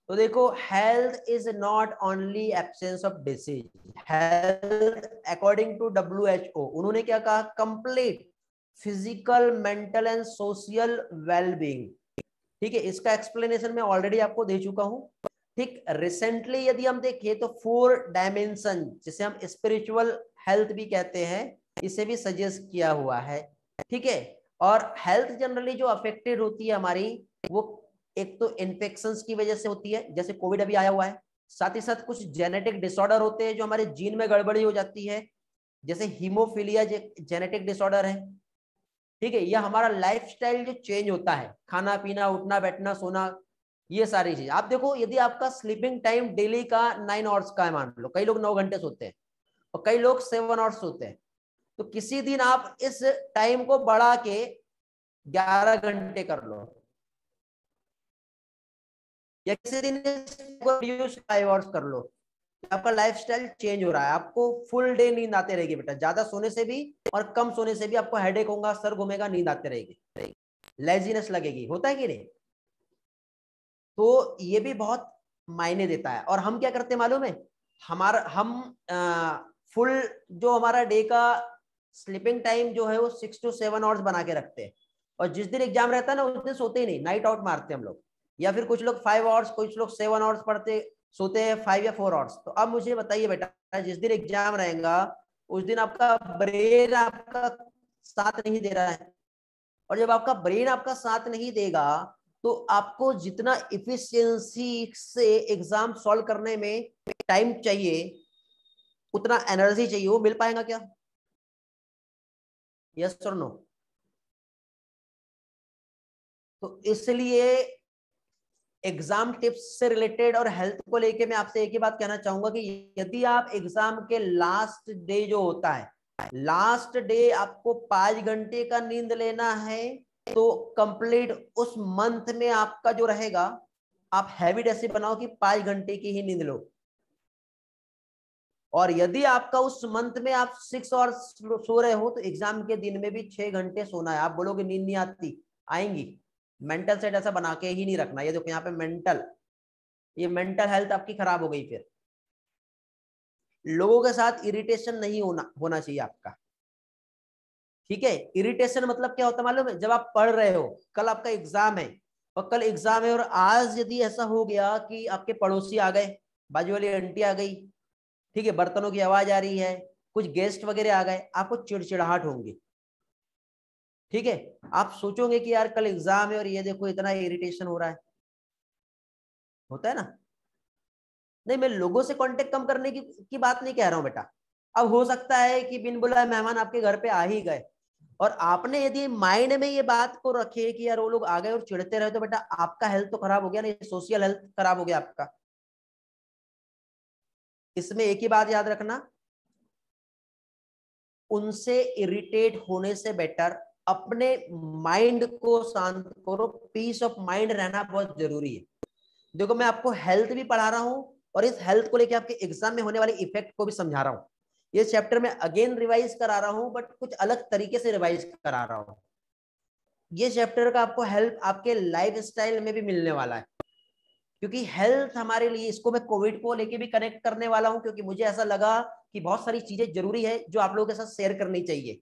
तो देखो, health is not only absence of disease. Health according to WHO उन्होंने क्या कहा, complete physical, mental and social wellbeing. ठीक है, इसका एक्सप्लेनेशन मैं ऑलरेडी आपको दे चुका हूं। ठीक, रिसेंटली यदि हम देखें तो 4 डायमेंशन, जिसे हम स्पिरिचुअल हेल्थ भी कहते हैं, इसे भी सजेस्ट किया हुआ है। ठीक है, और हेल्थ जनरली जो अफेक्टेड होती है हमारी, वो एक तो इन्फेक्शंस की वजह से होती है, जैसे कोविड अभी आया हुआ है। साथ ही साथ कुछ जेनेटिक डिसऑर्डर होते हैं जो हमारे जीन में गड़बड़ी हो जाती है, जैसे हीमोफीलिया जेनेटिक डिसऑर्डर है। ठीक है, यह हमारा लाइफस्टाइल जो चेंज होता है, खाना पीना, उठना बैठना सोना, ये सारी चीज। आप देखो, यदि आपका स्लीपिंग टाइम डेली का 9 आवर्स का है, मान लो कई लोग 9 घंटे सोते हैं और कई लोग 7 आवर्स सोते हैं, तो किसी दिन आप इस टाइम को बढ़ा के 11 घंटे कर लो, या किसी दिन 5 आवर्स कर लो। आपका लाइफस्टाइल चेंज हो रहा है, आपको फुल डे नींद आते रहेगी बेटा, ज्यादा सोने से भी और कम सोने से भी आपको हेडेक होगा, सर घूमेगा, नींद आते रहेगी, लेजीनेस लगेगी, होता है कि नहीं? तो ये भी बहुत मायने देता है। और हम क्या करते हैं मालूम है, हमारा हम फुल जो हमारा डे का स्लीपिंग टाइम जो है वो 6 to 7 आवर्स बना के रखते हैं, और जिस दिन एग्जाम रहता है ना उस दिन सोते ही नहीं, नाइट आउट मारते हैं हम लोग, या फिर कुछ लोग 5 आवर्स, कुछ लोग 7 आवर्स पढ़ते सोते हैं, 5 या 4 आवर्स। तो अब मुझे बताइए बेटा, जिस दिन एग्जाम रहेगा उस दिन आपका ब्रेन आपका साथ नहीं दे रहा है, और जब आपका ब्रेन आपका साथ नहीं देगा तो आपको जितना इफिशियंसी से एग्जाम सॉल्व करने में टाइम चाहिए, उतना एनर्जी चाहिए, वो मिल पाएगा क्या? यस और नो? तो इसलिए एग्जाम टिप्स से रिलेटेड और हेल्थ को लेके मैं आपसे एक ही बात कहना चाहूंगा कि यदि आप एग्जाम के लास्ट डे जो होता है, लास्ट डे आपको 5 घंटे का नींद लेना है, तो कंप्लीट उस मंथ में आपका जो रहेगा, आप हैबिट ऐसी बनाओ कि 5 घंटे की ही नींद लो। और यदि आपका उस मंथ में आप 6 और सो रहे हो, तो एग्जाम के दिन में भी 6 घंटे सोना है। आप बोलोगे नींद नहीं आती, आएंगी। मेंटल सेट ऐसा बना के ही नहीं रखना। ये देखो यहाँ पे ये मेंटल हेल्थ आपकी खराब हो गई। फिर लोगों के साथ इरिटेशन नहीं होना चाहिए आपका, ठीक है? इरिटेशन मतलब क्या होता है मालूम है? जब आप पढ़ रहे हो, कल आपका एग्जाम है, और कल एग्जाम है और आज यदि ऐसा हो गया कि आपके पड़ोसी आ गए, बाजू वाली आंटी आ गई, ठीक है, बर्तनों की आवाज आ रही है, कुछ गेस्ट वगैरह आ गए, आपको चिड़चिड़ाहट होंगी, ठीक है? आप सोचोगे कि यार कल एग्जाम है और ये देखो इतना इरिटेशन हो रहा है, होता है ना? नहीं, मैं लोगों से कांटेक्ट कम करने की बात नहीं कह रहा हूं बेटा। अब हो सकता है कि बिन बुलाए मेहमान आपके घर पे आ ही गए, और आपने यदि माइंड में ये बात को रखे कि यार वो लोग आ गए और चिढ़ते रहे, तो बेटा आपका हेल्थ तो खराब हो गया, नहीं सोशल हेल्थ खराब हो गया आपका। इसमें एक ही बात याद रखना, उनसे इरिटेट होने से बेटर अपने माइंड को शांत करो। पीस ऑफ माइंड रहना बहुत जरूरी है। देखो, मैं आपको हेल्थ भी पढ़ा रहा हूं और इस हेल्थ को लेकर आपके एग्जाम में होने वाले इफेक्ट को भी समझा रहा हूं। ये चैप्टर में अगेन रिवाइज करा रहा हूं, बट कुछ अलग तरीके से रिवाइज करा रहा हूं। ये चैप्टर का आपको हेल्प आपके लाइफ स्टाइल में भी मिलने वाला है, क्योंकि हेल्थ हमारे लिए, इसको मैं कोविड को लेके भी कनेक्ट करने वाला हूं, क्योंकि मुझे ऐसा लगा कि बहुत सारी चीजें जरूरी है जो आप लोगों के साथ शेयर करनी चाहिए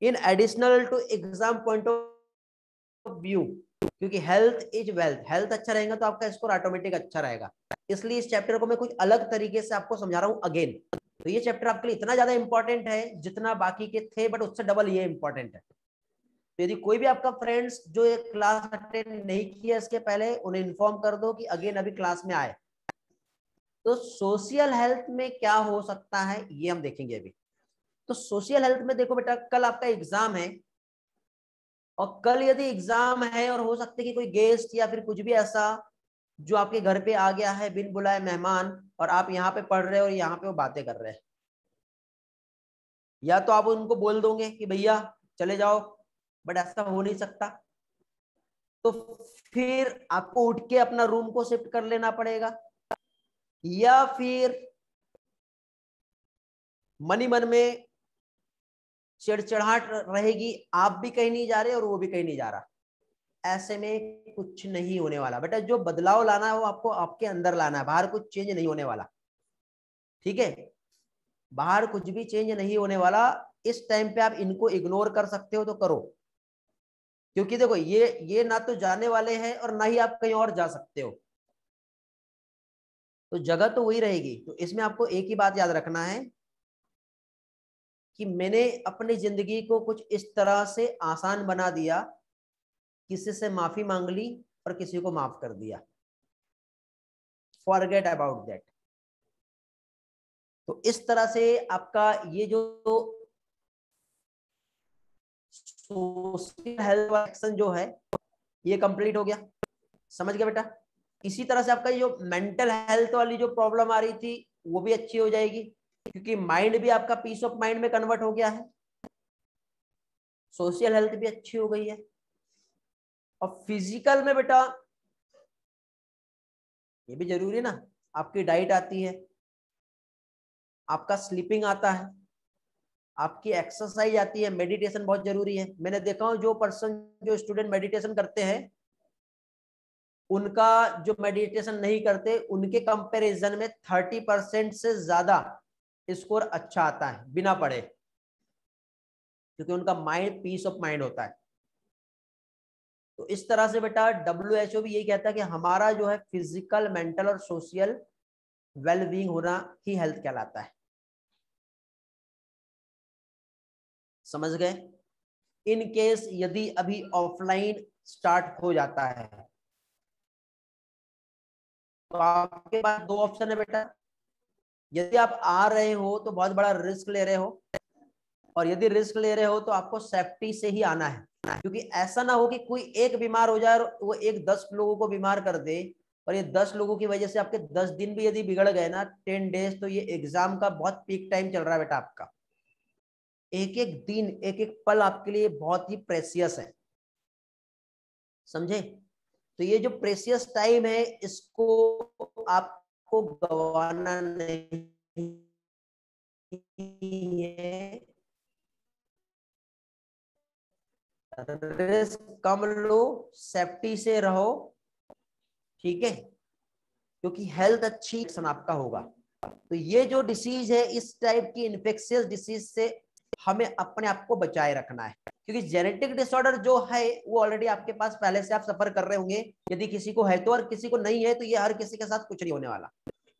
in additional to exam point of view. क्योंकि हेल्थ इज वेल्थ, हेल्थ अच्छा रहेगा तो आपका स्कोर ऑटोमेटिक अच्छा रहेगा। इसलिए इस चैप्टर को मैं कुछ अलग तरीके से आपको समझा रहा हूं अगेन। तो ये चैप्टर आपके लिए इतना ज्यादा इंपॉर्टेंट है जितना बाकी के थे, बट उससे डबल ये इंपॉर्टेंट है। तो यदि कोई भी आपका फ्रेंड्स जो एक क्लास अटेंड नहीं किया इसके पहले, उन्हें इन्फॉर्म कर दो कि अगेन अभी क्लास में आए। तो सोशल हेल्थ में क्या हो सकता है ये हम देखेंगे अभी। तो सोशल हेल्थ में देखो बेटा, कल आपका एग्जाम है, और कल यदि एग्जाम है और हो सकता है कि कोई गेस्ट या फिर कुछ भी ऐसा जो आपके घर पे आ गया है बिन बुलाए मेहमान, और आप यहाँ पे पढ़ रहे हो और यहाँ पे वो बातें कर रहे हैं, या तो आप उनको बोल दोगे कि भैया चले जाओ, बट ऐसा हो नहीं सकता। तो फिर आपको उठ के अपना रूम को शिफ्ट कर लेना पड़ेगा, या फिर मनी मन में चिड़चिड़ाहट रहेगी, आप भी कहीं नहीं जा रहे और वो भी कहीं नहीं जा रहा। ऐसे में कुछ नहीं होने वाला बेटा। जो बदलाव लाना है वो आपको आपके अंदर लाना है, बाहर कुछ चेंज नहीं होने वाला, ठीक है? बाहर कुछ भी चेंज नहीं होने वाला। इस टाइम पे आप इनको इग्नोर कर सकते हो तो करो, क्योंकि देखो ये ना तो जाने वाले हैं और ना ही आप कहीं और जा सकते हो, तो जगह तो वही रहेगी। तो इसमें आपको एक ही बात याद रखना है कि मैंने अपनी जिंदगी को कुछ इस तरह से आसान बना दिया, किसी से माफी मांग ली और किसी को माफ कर दिया। Forget about that. तो इस तरह से आपका ये जो सोशल हेल्थ वाला सेक्शन जो है ये कंप्लीट हो गया, समझ गया बेटा। इसी तरह से आपका जो मेंटल हेल्थ वाली जो प्रॉब्लम आ रही थी वो भी अच्छी हो जाएगी, क्योंकि माइंड भी आपका पीस ऑफ माइंड में कन्वर्ट हो गया है, सोशल हेल्थ भी अच्छी हो गई है। और फिजिकल में बेटा ये भी जरूरी है ना, आपकी डाइट आती है, आपका स्लीपिंग आता है, आपकी एक्सरसाइज आती है, मेडिटेशन बहुत जरूरी है। मैंने देखा हूं जो स्टूडेंट मेडिटेशन करते हैं उनका जो मेडिटेशन नहीं करते उनके कंपैरिजन में 30% से ज्यादा स्कोर अच्छा आता है बिना पढ़े, क्योंकि उनका माइंड पीस ऑफ माइंड होता है। तो इस तरह से बेटा WHO भी यही कहता है कि हमारा जो है फिजिकल, मेंटल और सोशल वेलबींग होना ही हेल्थ कहलाता है, समझ गए। इन केस यदि अभी ऑफलाइन स्टार्ट हो जाता है तो आपके पास दो ऑप्शन है बेटा। यदि आप आ रहे हो तो बहुत बड़ा रिस्क ले रहे हो, और यदि रिस्क ले रहे हो तो आपको सेफ्टी से ही आना है, क्योंकि ऐसा ना हो कि कोई एक बीमार हो जाए और वो एक 10 लोगों को बीमार कर दे, और ये 10 लोगों की वजह से आपके 10 दिन भी यदि बिगड़ गए ना, 10 डेज, तो ये एग्जाम का बहुत पीक टाइम चल रहा है बेटा आपका। एक एक दिन, एक एक पल आपके लिए बहुत ही प्रेसियस है, समझे। तो ये जो प्रेसियस टाइम है इसको आपको गवाना नहीं है। रिस्क कम लो, सेफ्टी से रहो, ठीक है, क्योंकि हेल्थ अच्छी एक्शन आपका होगा। तो ये जो डिसीज है, इस टाइप की इन्फेक्शियस डिसीज से हमें अपने आप को बचाए रखना है, क्योंकि जेनेटिक डिसऑर्डर जो है वो ऑलरेडी आपके पास पहले से आप सफर कर रहे होंगे, यदि किसी को है तो, और किसी को नहीं है तो ये हर किसी के साथ कुछ नहीं होने वाला।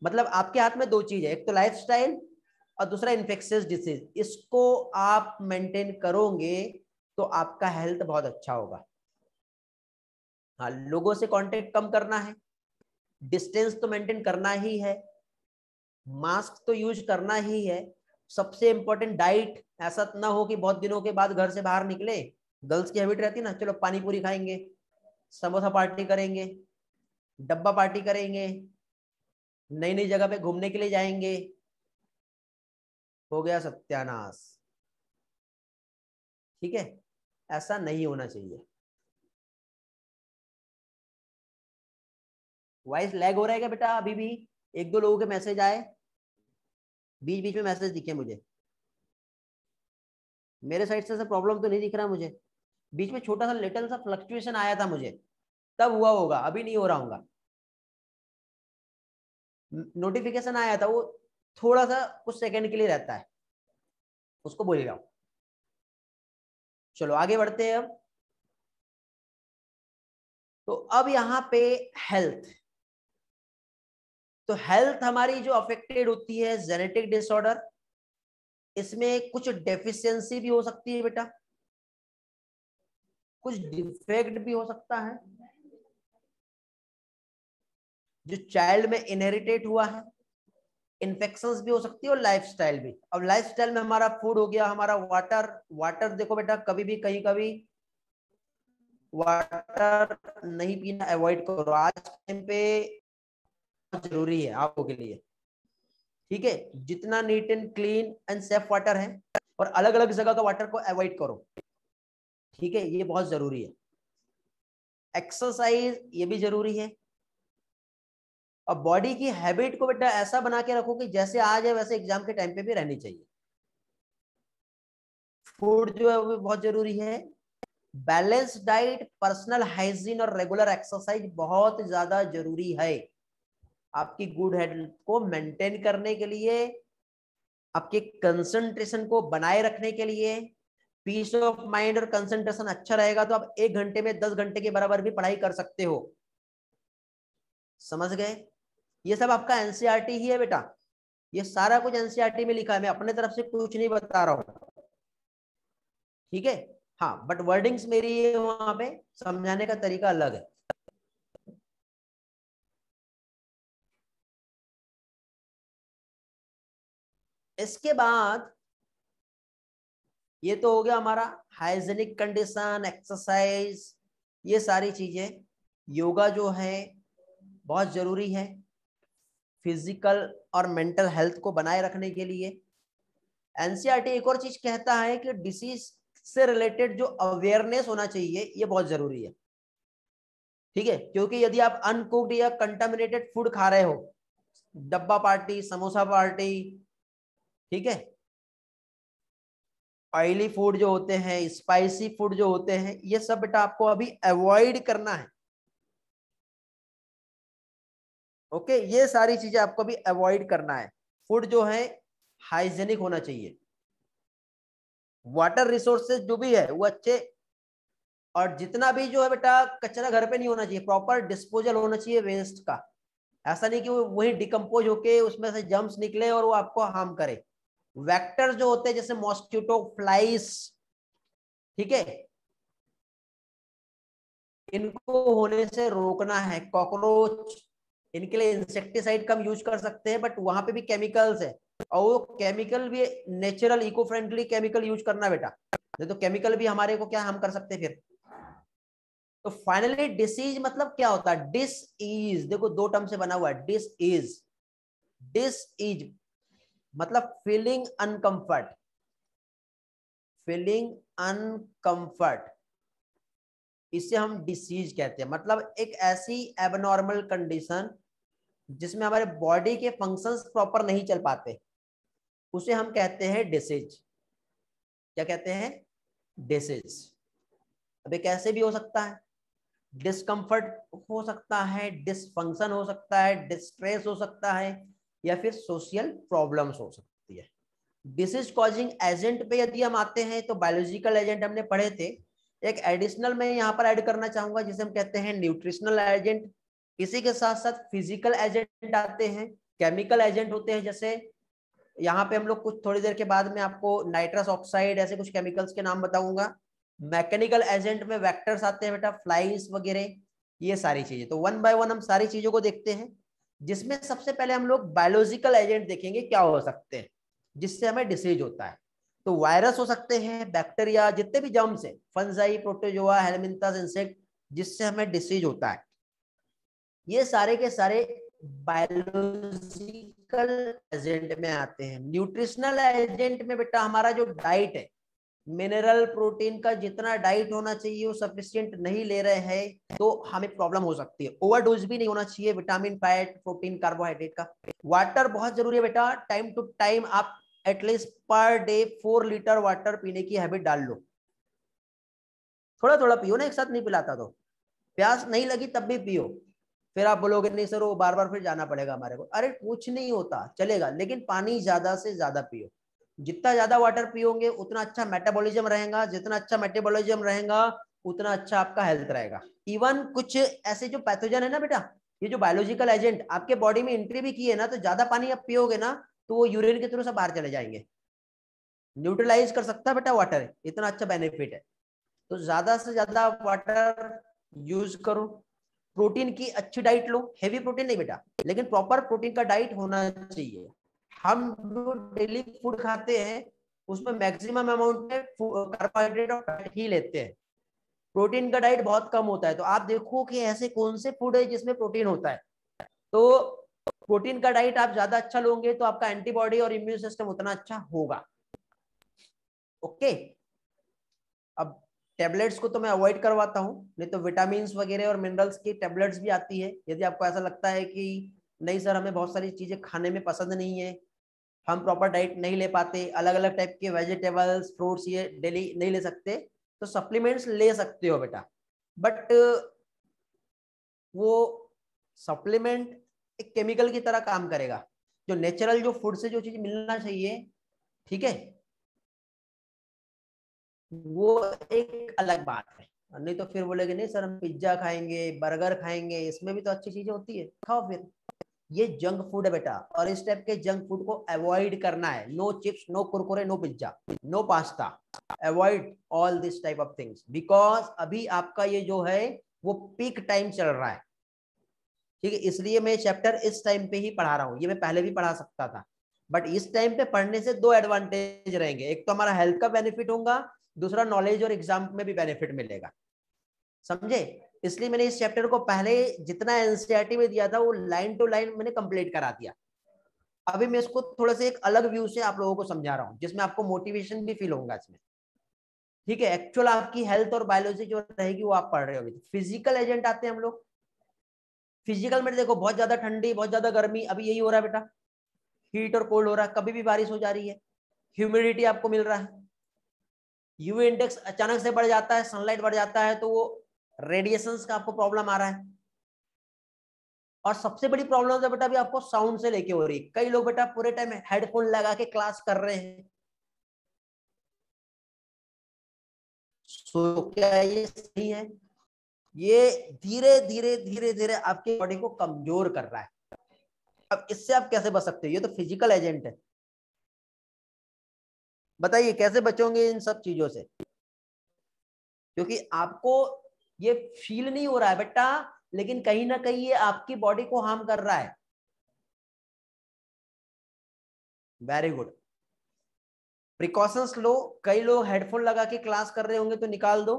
मतलब आपके हाथ में दो चीज है, एक तो लाइफस्टाइल और दूसरा इन्फेक्शियस डिसीज। इसको आप मेंटेन करोगे तो आपका हेल्थ बहुत अच्छा होगा। हाँ, लोगों से कांटेक्ट कम करना है, डिस्टेंस तो मेंटेन करना ही है, मास्क तो यूज करना ही है, सबसे इंपॉर्टेंट डाइट। ऐसा ना हो कि बहुत दिनों के बाद घर से बाहर निकले, गर्ल्स की हैबिट रहती है ना, चलो पानी पूरी खाएंगे, समोसा पार्टी करेंगे, डब्बा पार्टी करेंगे, नई नई जगह पे घूमने के लिए जाएंगे, हो गया सत्यानाश, ठीक है। ऐसा नहीं होना चाहिए। वॉइस लैग हो रहा है क्या बेटा अभी भी? एक दो लोगों के मैसेज आए, बीच बीच में मैसेज दिखे मुझे, मेरे साइड से प्रॉब्लम तो नहीं दिख रहा मुझे। बीच में छोटा सा लिटिल सा फ्लक्चुएशन आया था मुझे, तब हुआ होगा, अभी नहीं हो रहा होगा। नोटिफिकेशन आया था, वो थोड़ा सा कुछ सेकंड के लिए रहता है, उसको भूल जाओ। चलो आगे बढ़ते हैं अब। तो अब यहाँ पे हेल्थ, तो हेल्थ हमारी जो अफेक्टेड होती है जेनेटिक डिसऑर्डर, इसमें कुछ डेफिशिएंसी भी हो सकती है बेटा, कुछ डिफेक्ट भी हो सकता है जो चाइल्ड में इनहेरिटेड हुआ है, इन्फेक्शंस भी हो सकती है, और लाइफस्टाइल भी। अब लाइफस्टाइल में हमारा फूड हो गया, हमारा वाटर। वाटर देखो बेटा, कभी भी कहीं कभी वाटर नहीं पीना अवॉइड करो, आज टाइम पे जरूरी है आपको के लिए, ठीक है। जितना neat and clean and safe water है, और अलग अलग जगह का वाटर को अवॉइड करो, ठीक है, ये बहुत जरूरी है। एक्सरसाइज ये भी जरूरी है, और बॉडी की हैबिट को बेटा ऐसा बना के रखो कि जैसे आ जाए वैसे एग्जाम के टाइम पे भी रहनी चाहिए। फूड जो है वो भी बहुत जरूरी है, बैलेंस डाइट, पर्सनल हाइजीन और रेगुलर एक्सरसाइज बहुत ज्यादा जरूरी है आपकी गुड हेल्थ को मेंटेन करने के लिए, आपके कंसंट्रेशन को बनाए रखने के लिए। पीस ऑफ माइंड और कंसंट्रेशन अच्छा रहेगा तो आप 1 घंटे में 10 घंटे के बराबर भी पढ़ाई कर सकते हो, समझ गए। ये सब आपका एनसीईआरटी ही है बेटा, ये सारा कुछ एनसीईआरटी में लिखा है, मैं अपने तरफ से कुछ नहीं बता रहा हूं, ठीक है। हाँ, बट वर्डिंग्स मेरी वहां पे समझाने का तरीका अलग है। इसके बाद ये तो हो गया हमारा हाइजेनिक कंडीशन, एक्सरसाइज, ये सारी चीजें। योगा जो है बहुत जरूरी है फिजिकल और मेंटल हेल्थ को बनाए रखने के लिए। एनसीईआरटी एक और चीज कहता है कि डिसीज से रिलेटेड जो अवेयरनेस होना चाहिए ये बहुत जरूरी है, ठीक है, क्योंकि यदि आप अनकुक्ड या कंटामिनेटेड फूड खा रहे हो, डब्बा पार्टी, समोसा पार्टी, ठीक है, ऑयली फूड जो होते हैं, स्पाइसी फूड जो होते हैं, ये सब बेटा आपको अभी अवॉइड करना है। ओके, ये सारी चीजें आपको भी अवॉइड करना है। फूड जो है हाइजेनिक होना चाहिए, वाटर रिसोर्सेज जो भी है वो अच्छे, और जितना भी जो है बेटा कचरा घर पे नहीं होना चाहिए, प्रॉपर डिस्पोजल होना चाहिए वेस्ट का। ऐसा नहीं कि वो वही डिकम्पोज होके उसमें से जम्स निकले और वो आपको हार्म करे। वेक्टर जो होते हैं जैसे मॉस्किटो, फ्लाइस, ठीक है, इनको होने से रोकना है। कॉकरोच, इनके लिए इंसेक्टिसाइड कम यूज कर सकते हैं, बट वहां पे भी केमिकल्स है, और वो केमिकल भी natural eco friendly chemical use करना बेटा, नहीं तो केमिकल भी हमारे को क्या हम कर सकते हैं फिर। तो फाइनली डिसीज मतलब क्या होता है, डिस इज, देखो दो टर्म से बना हुआ है, डिस इज। डिस इज मतलब फीलिंग अनकंफर्ट, फीलिंग अनकंफर्ट, इसे हम डिसीज कहते हैं। मतलब एक ऐसी एबनॉर्मल कंडीशन जिसमें हमारे बॉडी के फंक्शंस प्रॉपर नहीं चल पाते, उसे हम कहते हैं डिसीज। क्या कहते हैं, डिसीज। अब ये कैसे भी हो सकता है, डिस्कंफर्ट हो सकता है, डिसफंक्शन हो सकता है, डिस्ट्रेस हो सकता है, या फिर सोशल प्रॉब्लम्स हो सकती है। डिसीज कॉजिंग एजेंट पे यदि हम आते हैं तो बायोलॉजिकल एजेंट हमने पढ़े थे, एक एडिशनल मैं यहाँ पर ऐड करना चाहूंगा जिसे हम कहते हैं न्यूट्रिशनल एजेंट। इसी के साथ साथ फिजिकल एजेंट आते हैं, केमिकल एजेंट होते हैं, जैसे यहाँ पे हम लोग कुछ थोड़ी देर के बाद में आपको नाइट्रस ऑक्साइड, ऐसे कुछ केमिकल्स के नाम बताऊंगा। मैकेनिकल एजेंट में वेक्टर्स आते हैं बेटा, फ्लाइज वगैरह, ये सारी चीजें। तो वन बाय वन हम सारी चीजों को देखते हैं, जिसमें सबसे पहले हम लोग बायोलॉजिकल एजेंट देखेंगे क्या हो सकते हैं जिससे हमें डिसीज होता है। तो वायरस हो सकते हैं, बैक्टीरिया, जितने भी जर्म्स है, फंजाई, प्रोटोजोआ, हेलमिंथस, इंसेक्ट, जिससे हमें डिसीज होता है, ये सारे के सारे बायोलॉजिकल एजेंट में आते हैं। न्यूट्रिशनल एजेंट में बेटा हमारा जो डाइट है, मिनरल प्रोटीन का जितना डाइट होना चाहिए वो सफिशिएंट नहीं ले रहे हैं तो हमें प्रॉब्लम हो सकती है। ओवरडोज भी नहीं होना चाहिए विटामिन, फैट, प्रोटीन, कार्बोहाइड्रेट का। वाटर बहुत जरूरी है बेटा, टाइम टू टाइम आप at least per day 4 litre water पीने की हैबिट डाल लो। थोड़ा थोड़ा पियो ना, एक साथ नहीं पिलाता तो, प्यास नहीं लगी तब भी पियो। फिर आप बोलोगे नहीं सर वो बार बार फिर जाना पड़ेगा हमारे को, अरे कुछ नहीं होता, चलेगा, लेकिन पानी ज्यादा से ज्यादा पियो। जितना ज्यादा वाटर पियोगे उतना अच्छा मेटाबॉलिज्म रहेगा, जितना अच्छा मेटाबॉलिज्म रहेगा उतना अच्छा आपका हेल्थ रहेगा। इवन कुछ ऐसे जो पैथोजन है ना बेटा, ये जो बायोलॉजिकल एजेंट आपके बॉडी में एंट्री भी किए ना, तो ज्यादा पानी आप पियोगे ना तो वो यूरिन के थ्रू से बाहर चले जाएंगे। न्यूट्रलाइज कर सकता है बेटा वाटर, इतना अच्छा बेनिफिट है। तो ज्यादा से ज्यादा वाटर यूज करो। प्रोटीन की अच्छी डाइट लो, हेवी प्रोटीन नहीं बेटा, लेकिन प्रॉपर प्रोटीन का डाइट होना चाहिए। हम जो डेली फूड खाते हैं उसमें मैक्सिमम अमाउंट में कार्बोहाइड्रेट और फैट ही लेते हैं, प्रोटीन का डाइट बहुत कम होता है। तो आप देखो कि ऐसे कौन से फूड है जिसमें प्रोटीन होता है, तो प्रोटीन का डाइट आप ज्यादा अच्छा लोगे तो आपका एंटीबॉडी और इम्यून सिस्टम उतना अच्छा होगा। ओके, अब टेबलेट्स को तो मैं अवॉइड करवाता हूँ, नहीं तो विटामिन वगैरह और मिनरल्स की टेबलेट्स भी आती है। यदि आपको ऐसा लगता है कि नहीं सर हमें बहुत सारी चीजें खाने में पसंद नहीं है, हम प्रॉपर डाइट नहीं ले पाते, अलग अलग टाइप के वेजिटेबल्स, फ्रूट्स ये डेली नहीं ले सकते, तो सप्लीमेंट्स ले सकते हो बेटा। बट वो सप्लीमेंट एक केमिकल की तरह काम करेगा, जो नेचुरल जो फूड से जो चीज मिलना चाहिए, ठीक है, वो एक अलग बात है। नहीं तो फिर बोलेगे नहीं सर हम पिज्जा खाएंगे, बर्गर खाएंगे, इसमें भी तो अच्छी चीजें होती है, खाओ फिर। ये जंक फूड है बेटा, और इस टाइप के जंक फूड को अवॉइड करना है। No chips, no Kurkure, no pizza, no pasta, avoid all this type of things, because अभी आपका ये जो है वो पीक टाइम चल रहा है, ठीक है। इसलिए मैं चैप्टर इस टाइम पे ही पढ़ा रहा हूँ, ये मैं पहले भी पढ़ा सकता था, बट इस टाइम पे पढ़ने से दो एडवांटेज रहेंगे, एक तो हमारा हेल्थ का बेनिफिट होगा, दूसरा नॉलेज और एग्जाम में भी बेनिफिट मिलेगा, समझे। इसलिए मैंने इस चैप्टर को पहले जितना एनसीईआरटी में दिया था वो लाइन टू लाइन मैंने कंप्लीट करा दिया। अभी मैं इसको थोड़ा सा एक अलग व्यू से आप लोगों को समझा रहा हूँ, जिसमें आपको मोटिवेशन भी फील होगा इसमें, ठीक है। एक्चुअल आपकी हेल्थ और बायोलॉजी जो रहेगी वो आप पढ़ रहे हो। फिजिकल एजेंट आते हैं हम लोग। फिजिकल में देखो बहुत ज्यादा ठंडी, बहुत ज्यादा गर्मी, अभी यही हो रहा है बेटा, हीट और कोल्ड हो रहा है, कभी भी बारिश हो जा रही है, ह्यूमिडिटी आपको मिल रहा है, यूवी इंडेक्स अचानक से बढ़ जाता है, सनलाइट बढ़ जाता है तो वो रेडिएशंस का आपको प्रॉब्लम आ रहा है। और सबसे बड़ी प्रॉब्लम है बेटा अभी आपको साउंड से लेके हो रही है। कई लोग बेटा पूरे टाइम हेडफोन लगा के क्लास कर रहे हैं, सो क्या ये सही है? ये धीरे धीरे धीरे धीरे आपकी बॉडी को कमजोर कर रहा है। अब इससे आप कैसे बच सकते हो? ये तो फिजिकल एजेंट है, बताइए कैसे बचोगे इन सब चीजों से? क्योंकि आपको ये फील नहीं हो रहा है बेटा, लेकिन कहीं ना कहीं ये आपकी बॉडी को हार्म कर रहा है। वेरी गुड, प्रिकॉशंस लो। कई लोग हेडफोन लगा के क्लास कर रहे होंगे तो निकाल दो।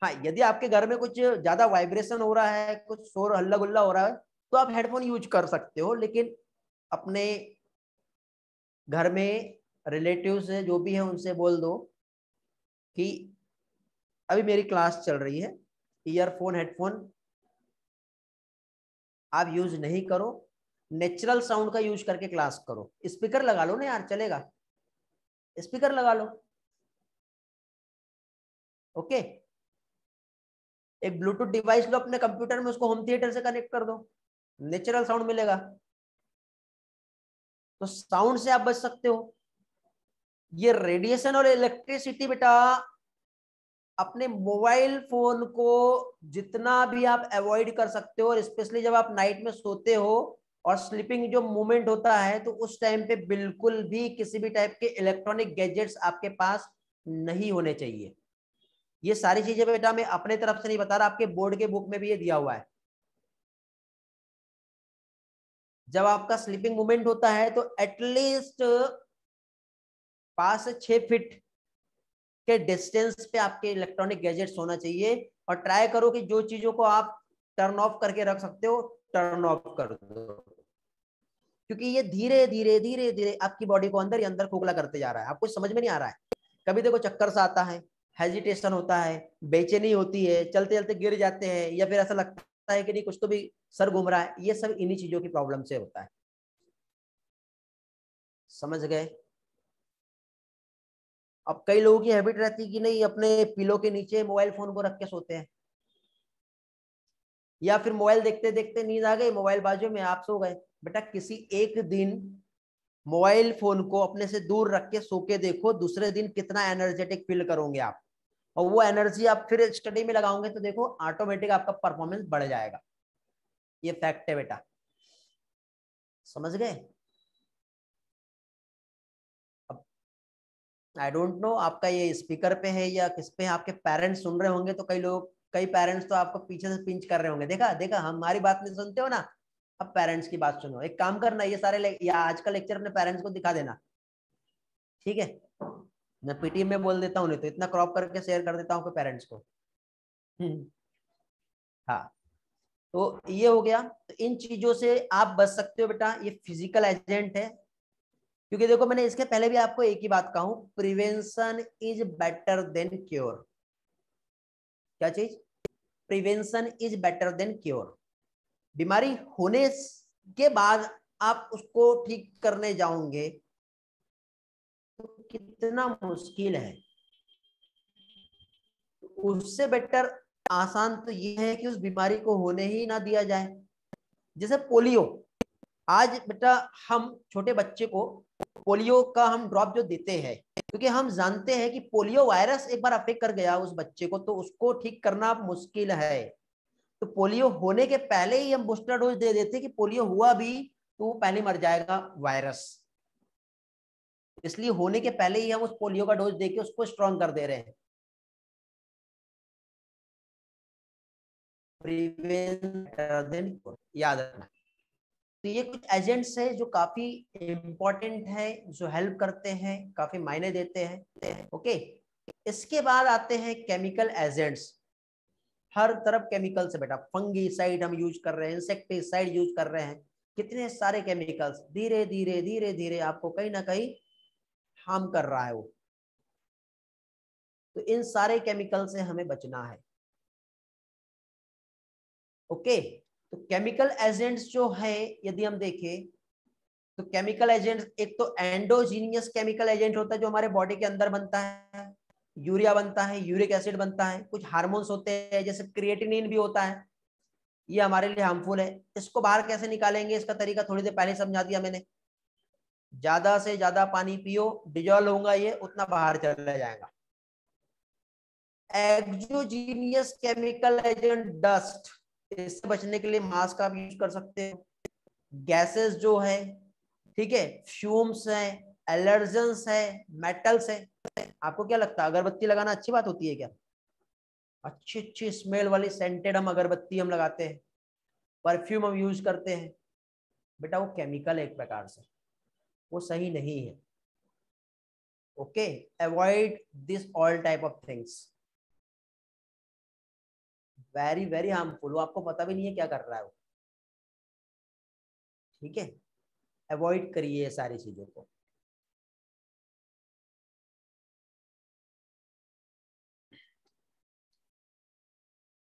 हाँ, यदि आपके घर में कुछ ज्यादा वाइब्रेशन हो रहा है, कुछ शोर हल्ला गुल्ला हो रहा है, तो आप हेडफोन यूज कर सकते हो, लेकिन अपने घर में रिलेटिव्स है जो भी है उनसे बोल दो कि अभी मेरी क्लास चल रही है, ईयरफोन हेडफोन आप यूज नहीं करो, नेचुरल साउंड का यूज करके क्लास करो। स्पीकर लगा लो ना यार, चलेगा, स्पीकर लगा लो, ओके। एक ब्लूटूथ डिवाइस लो अपने कंप्यूटर में, उसको होम थिएटर से कनेक्ट कर दो, नेचुरल साउंड मिलेगा, तो साउंड से आप बच सकते हो। ये रेडिएशन और इलेक्ट्रिसिटी बेटा अपने मोबाइल फोन को जितना भी आप अवॉइड कर सकते हो, और स्पेशली जब आप नाइट में सोते हो और स्लीपिंग जो मूवमेंट होता है, तो उस टाइम पे बिल्कुल भी किसी भी टाइप के इलेक्ट्रॉनिक गैजेट्स आपके पास नहीं होने चाहिए। ये सारी चीजें बेटा मैं अपने तरफ से नहीं बता रहा, आपके बोर्ड के बुक में भी ये दिया हुआ है। जब आपका स्लीपिंग मूवमेंट होता है तो एटलीस्ट 5 से 6 फीट के डिस्टेंस पे आपके इलेक्ट्रॉनिक गैजेट्स होना चाहिए, और ट्राई करो कि जो चीजों को आप टर्न ऑफ करके रख सकते हो टर्न ऑफ कर दो, क्योंकि ये धीरे धीरे धीरे धीरे आपकी बॉडी को अंदर ही अंदर खोखला करते जा रहा है। आपको समझ में नहीं आ रहा है? कभी देखो चक्कर सा आता है, हेजिटेशन होता है, बेचैनी होती है, चलते चलते गिर जाते हैं, या फिर ऐसा लगता है कि नहीं कुछ तो भी सर घूम रहा है, ये सब इन्हीं चीजों की प्रॉब्लम से होता है, समझ गए? अब कई लोगों की हैबिट रहती है कि नहीं अपने पिलो के नीचे मोबाइल फोन को रख के सोते हैं, या फिर मोबाइल देखते देखते नींद आ गई, मोबाइल बाजू में, आप सो गए। बेटा किसी एक दिन मोबाइल फोन को अपने से दूर रख के सो के देखो, दूसरे दिन कितना एनर्जेटिक फील करोगे आप, और वो एनर्जी आप फिर स्टडी में लगाओगे तो देखो ऑटोमेटिक आपका परफॉर्मेंस बढ़ जाएगा। ये फैक्ट है बेटा, समझ गए? अब आई डोंट नो आपका ये स्पीकर पे है या किस पे है, आपके पेरेंट्स सुन रहे होंगे तो कई लोग, कई पेरेंट्स तो आपको पीछे से पिंच कर रहे होंगे, देखा देखा हमारी बात नहीं सुनते हो ना, अब पेरेंट्स की बात सुनो। एक काम करना, ये सारे या आज का लेक्चर अपने पेरेंट्स को दिखा देना, ठीक है? मैं पीटीएम में बोल देता हूँ, नहीं तो इतना क्रॉप करके शेयर कर देता हूँ पेरेंट्स को। हाँ, तो ये हो गया। तो इन चीजों से आप बच सकते हो बेटा, ये फिजिकल एजेंट है। क्योंकि देखो मैंने इसके पहले भी आपको एक ही बात कहूं, prevention is better than cure. क्या चीज? Prevention is better than cure. बीमारी होने के बाद आप उसको ठीक करने जाओगे तो कितना मुश्किल है, उससे बेटर आसान तो ये है कि उस बीमारी को होने ही ना दिया जाए। जैसे पोलियो, आज बेटा हम छोटे बच्चे को पोलियो का हम ड्रॉप जो देते हैं, क्योंकि हम जानते हैं कि पोलियो वायरस एक बार अफेक्ट कर गया उस बच्चे को तो उसको ठीक करना मुश्किल है। तो पोलियो होने के पहले ही हम बूस्टर डोज दे देते कि पोलियो हुआ भी तो वो पहले मर जाएगा वायरस, इसलिए होने के पहले ही हम उस पोलियो का डोज देके उसको स्ट्रॉन्ग कर दे रहे हैं। प्रिवेंशन याद रखना। तो ये कुछ एजेंट्स है जो काफी इंपॉर्टेंट है, जो हेल्प करते हैं, काफी मायने देते हैं। ओके, इसके बाद आते हैं केमिकल एजेंट्स। हर तरफ केमिकल्स है बेटा, फंगीसाइड हम यूज कर रहे हैं, इंसेक्टिसाइड यूज कर रहे हैं, कितने सारे केमिकल्स धीरे धीरे धीरे धीरे आपको कहीं ना कहीं हार्म कर रहा है वो। तो इन सारे केमिकल से हमें बचना है। ओके, तो केमिकल एजेंट्स जो है यदि हम देखें तो केमिकल एजेंट्स, एक तो एंडोजीनियस केमिकल एजेंट होता है जो हमारे बॉडी के अंदर बनता है, यूरिया बनता है, यूरिक एसिड बनता है, कुछ हार्मोन्स होते हैं जैसे क्रिएटिनिन भी होता है, ये हमारे लिए हार्मफुल है। इसको बाहर कैसे निकालेंगे, इसका तरीका थोड़ी देर पहले समझा दिया मैंने। ज्यादा से ज्यादा पानी पियो, डिजॉल्व होगा ये, उतना बाहर चला जाएगा। एक्सोजीनियस केमिकल एजेंट डस्ट, इससे बचने के लिए मास्क आप यूज कर सकते हो। गैसेस जो है, ठीक है, फ्यूम्स है, एलर्जेंस है, मेटल्स है। आपको क्या लगता है अगरबत्ती लगाना अच्छी बात होती है क्या? अच्छी अच्छी स्मेल वाली सेंटेड हम अगरबत्ती हम लगाते हैं, परफ्यूम हम यूज करते हैं, बेटा वो केमिकल है एक प्रकार से, वो सही नहीं है। Okay, avoid this all type of things, very very harmful, वो आपको पता भी नहीं है क्या कर रहा है वो। ठीक है, अवॉइड करिए ये सारी चीजों को।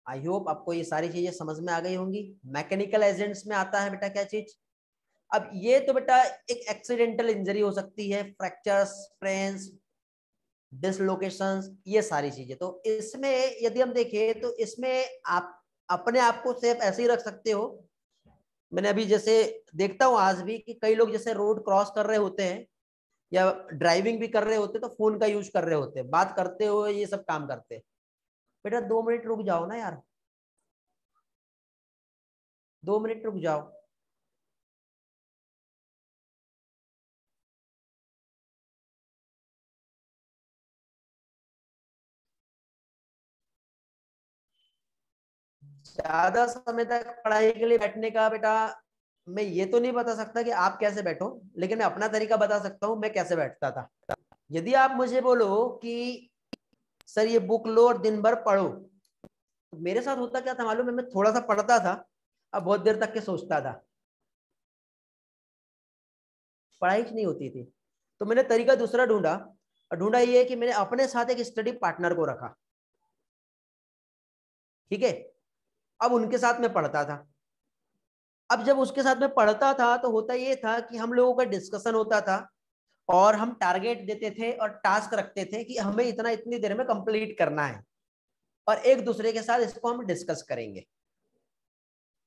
आई होप आपको ये सारी चीजें समझ में आ गई होंगी। मैकेनिकल एजेंट्स में आता है बेटा क्या चीज, अब ये तो बेटा एक एक्सीडेंटल इंजरी हो सकती है, फ्रैक्चर्स, स्प्रेन्स, डिसलोकेशंस, ये सारी चीजें। तो इसमें यदि हम देखें तो इसमें आप अपने आप को सेफ ऐसे ही रख सकते हो। मैंने अभी जैसे देखता हूँ आज भी कि कई लोग जैसे रोड क्रॉस कर रहे होते हैं या ड्राइविंग भी कर रहे होते हैं तो फोन का यूज कर रहे होते हैं, बात करते हुए ये सब काम करते हैं। बेटा 2 मिनट रुक जाओ ना यार, 2 मिनट रुक जाओ। ज्यादा समय तक पढ़ाई के लिए बैठने का बेटा मैं ये तो नहीं बता सकता कि आप कैसे बैठो, लेकिन मैं अपना तरीका बता सकता हूँ मैं कैसे बैठता था। यदि आप मुझे बोलो कि सर ये बुक लो और दिन भर पढ़ो, तो मेरे साथ होता क्या था मालूम है, मैं थोड़ा सा पढ़ता था, अब बहुत देर तक के सोचता था, पढ़ाई नहीं होती थी। तो मैंने तरीका दूसरा ढूंढा, और ढूंढा ये कि मैंने अपने साथ एक स्टडी पार्टनर को रखा। ठीक है, अब उनके साथ में पढ़ता था। अब जब उसके साथ में पढ़ता था तो होता ये था कि हम लोगों का डिस्कशन होता था, और हम टारगेट देते थे और टास्क रखते थे कि हमें इतना इतनी देर में कंप्लीट करना है, और एक दूसरे के साथ इसको हम डिस्कस करेंगे।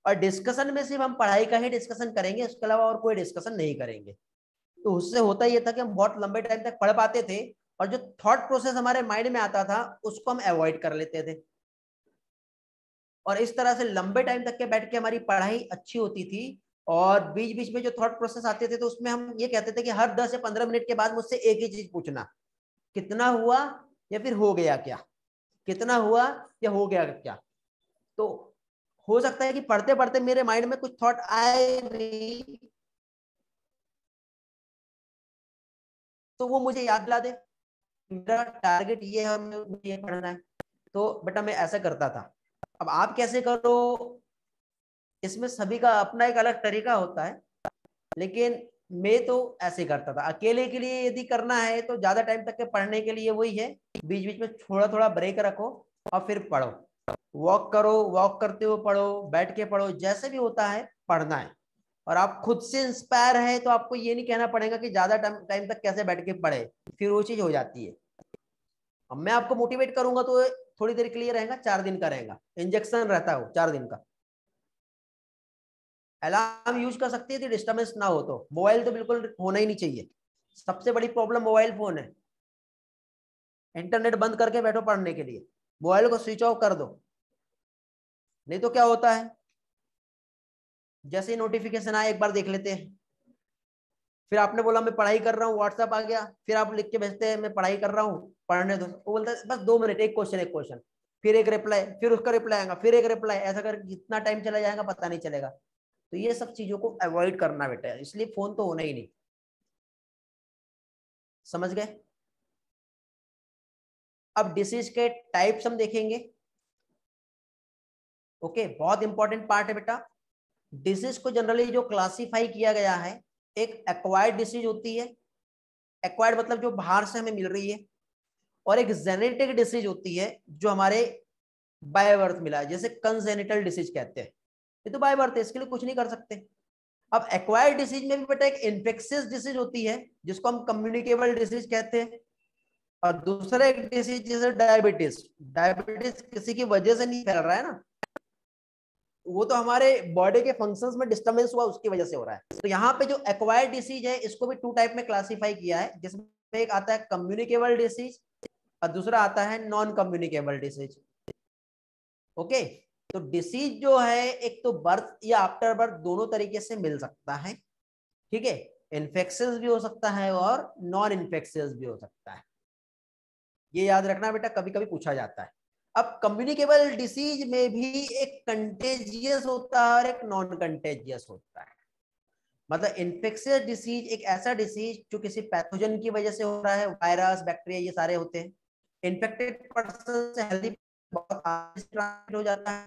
और डिस्कशन में सिर्फ हम पढ़ाई का ही डिस्कशन करेंगे, उसके अलावा और कोई डिस्कशन नहीं करेंगे। तो उससे होता यह था कि हम बहुत लंबे टाइम तक पढ़ पाते थे, और जो थॉट प्रोसेस हमारे माइंड में आता था उसको हम अवॉइड कर लेते थे, और इस तरह से लंबे टाइम तक के बैठ के हमारी पढ़ाई अच्छी होती थी। और बीच बीच में जो थॉट प्रोसेस आते थे तो उसमें हम ये कहते थे कि हर 10 या 15 मिनट के बाद मुझसे एक ही चीज पूछना, कितना हुआ या फिर हो गया क्या, कितना हुआ या हो गया क्या। तो हो सकता है कि पढ़ते पढ़ते मेरे माइंड में कुछ थॉट आए नहीं, तो वो मुझे याद दिला दे मेरा टारगेट ये है, मुझे ये पढ़ना है। तो बेटा मैं ऐसा करता था। अब आप कैसे करो, इसमें सभी का अपना एक अलग तरीका होता है, लेकिन मैं तो ऐसे करता था। अकेले के लिए यदि करना है तो ज्यादा टाइम तक के पढ़ने के लिए वही है, बीच बीच में थोड़ा थोड़ा ब्रेक रखो और फिर पढ़ो, वॉक करो, वॉक करते हुए पढ़ो, बैठ के पढ़ो, जैसे भी होता है पढ़ना है। और आप खुद से इंस्पायर है तो आपको ये नहीं कहना पड़ेगा कि ज्यादा टाइम तक कैसे बैठ के पढ़े, फिर वो चीज हो जाती है। अब मैं आपको मोटिवेट करूंगा तो थोड़ी देर के लिए रहेगा, 4 दिन का रहेगा, इंजेक्शन रहता है वो 4 दिन का। अलार्म यूज कर सकती है थी, डिस्टर्बेंस ना हो। तो मोबाइल तो बिल्कुल होना ही नहीं चाहिए, सबसे बड़ी प्रॉब्लम मोबाइल फोन है। इंटरनेट बंद करके बैठो पढ़ने के लिए, मोबाइल को स्विच ऑफ कर दो। नहीं तो क्या होता है, जैसे ही नोटिफिकेशन आए एक बार देख लेते हैं, फिर आपने बोला मैं पढ़ाई कर रहा हूँ, व्हाट्सएप आ गया, फिर आप लिख के भेजते हैं मैं पढ़ाई कर रहा हूँ, पढ़ने दो। वो बोलता है बस 2 मिनट, एक क्वेश्चन एक क्वेश्चन, फिर एक रिप्लाई, फिर उसका रिप्लाई आएगा, फिर एक रिप्लाई, ऐसा कर कितना टाइम चला जाएगा पता नहीं चलेगा। तो तो ये सब चीजों को अवॉइड करना बेटा, इसलिए फोन तो होना ही नहीं। समझ गए? अब डिसीज के टाइप्स हम देखेंगे। ओके, बहुत इंपॉर्टेंट पार्ट है बेटा। डिसीज को जनरली जो क्लासिफाई किया गया है, एक एक्वायर्ड डिसीज होती है, एक्वायर्ड मतलब जो बाहर से हमें मिल रही है, और एक जेनेटिक डिसीज होती है जो हमारे बाय बर्थ मिला है, जैसे कंजेनिटल डिसीज कहते हैं, ये तो बाय बर्थ है, इसके लिए कुछ नहीं कर सकते। अब एक्वायर्ड डिसीज में भी बेटा एक इन्फेक्शियस डिसीज होती है जिसको हम कम्युनिकेबल डिसीज कहते हैं, और दूसरा एक डिसीज जैसे डायबिटीज। डायबिटीज किसी की वजह से नहीं फैल रहा है ना, वो तो हमारे बॉडी के फंक्शंस में डिस्टर्बेंस हुआ उसकी वजह से हो रहा है। तो यहाँ पे जो एक्वायर्ड डिसीज है इसको भी 2 टाइप में क्लासिफाई किया है, जिसमें एक आता है कम्युनिकेबल डिसीज और दूसरा आता है नॉन कम्युनिकेबल डिसीज। ओके, तो डिसीज जो है एक तो बर्थ या आफ्टर बर्थ दोनों तरीके से मिल सकता है, ठीक है, इन्फेक्शियस भी हो सकता है और नॉन इन्फेक्शियस भी हो सकता है, ये याद रखना बेटा, कभी कभी पूछा जाता है। अब कम्युनिकेबल डिसीज में भी एक कंटेजियस होता है और एक नॉन कंटेजियस होता है। मतलब इन्फेक्शियस डिसीज एक ऐसा डिसीज जो किसी पैथोजन की वजह से हो रहा है, वायरस बैक्टीरिया ये सारे होते हैं। इन्फेक्टेड पर्सन से हेल्दी बहुत ट्रांसमिट हो जाता है,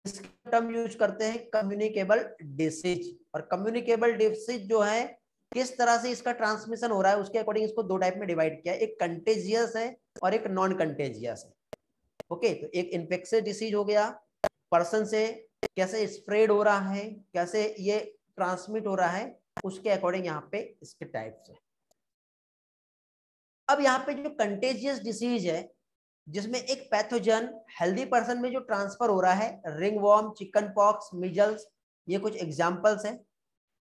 इसका टर्म यूज करते हैं कम्युनिकेबल डिसीज। और कम्युनिकेबल डिसीज जो है किस तरह से इसका ट्रांसमिशन हो रहा है उसके अकॉर्डिंग इसको 2 टाइप में डिवाइड किया है, एक कंटेजियस है और एक नॉन कंटेजियस है। ओके, तो एक इन्फेक्शियस डिसीज हो गया, पर्सन से कैसे स्प्रेड हो रहा है, कैसे ये ट्रांसमिट हो रहा है, उसके अकॉर्डिंग यहाँ पे इसके टाइप्स है। अब यहाँ पे जो कंटेजियस डिसीज है जिसमें एक पैथोजन हेल्दी पर्सन में जो ट्रांसफर हो रहा है, रिंगवॉर्म, चिकन पॉक्स, मिजल्स, ये कुछ एग्जांपल्स हैं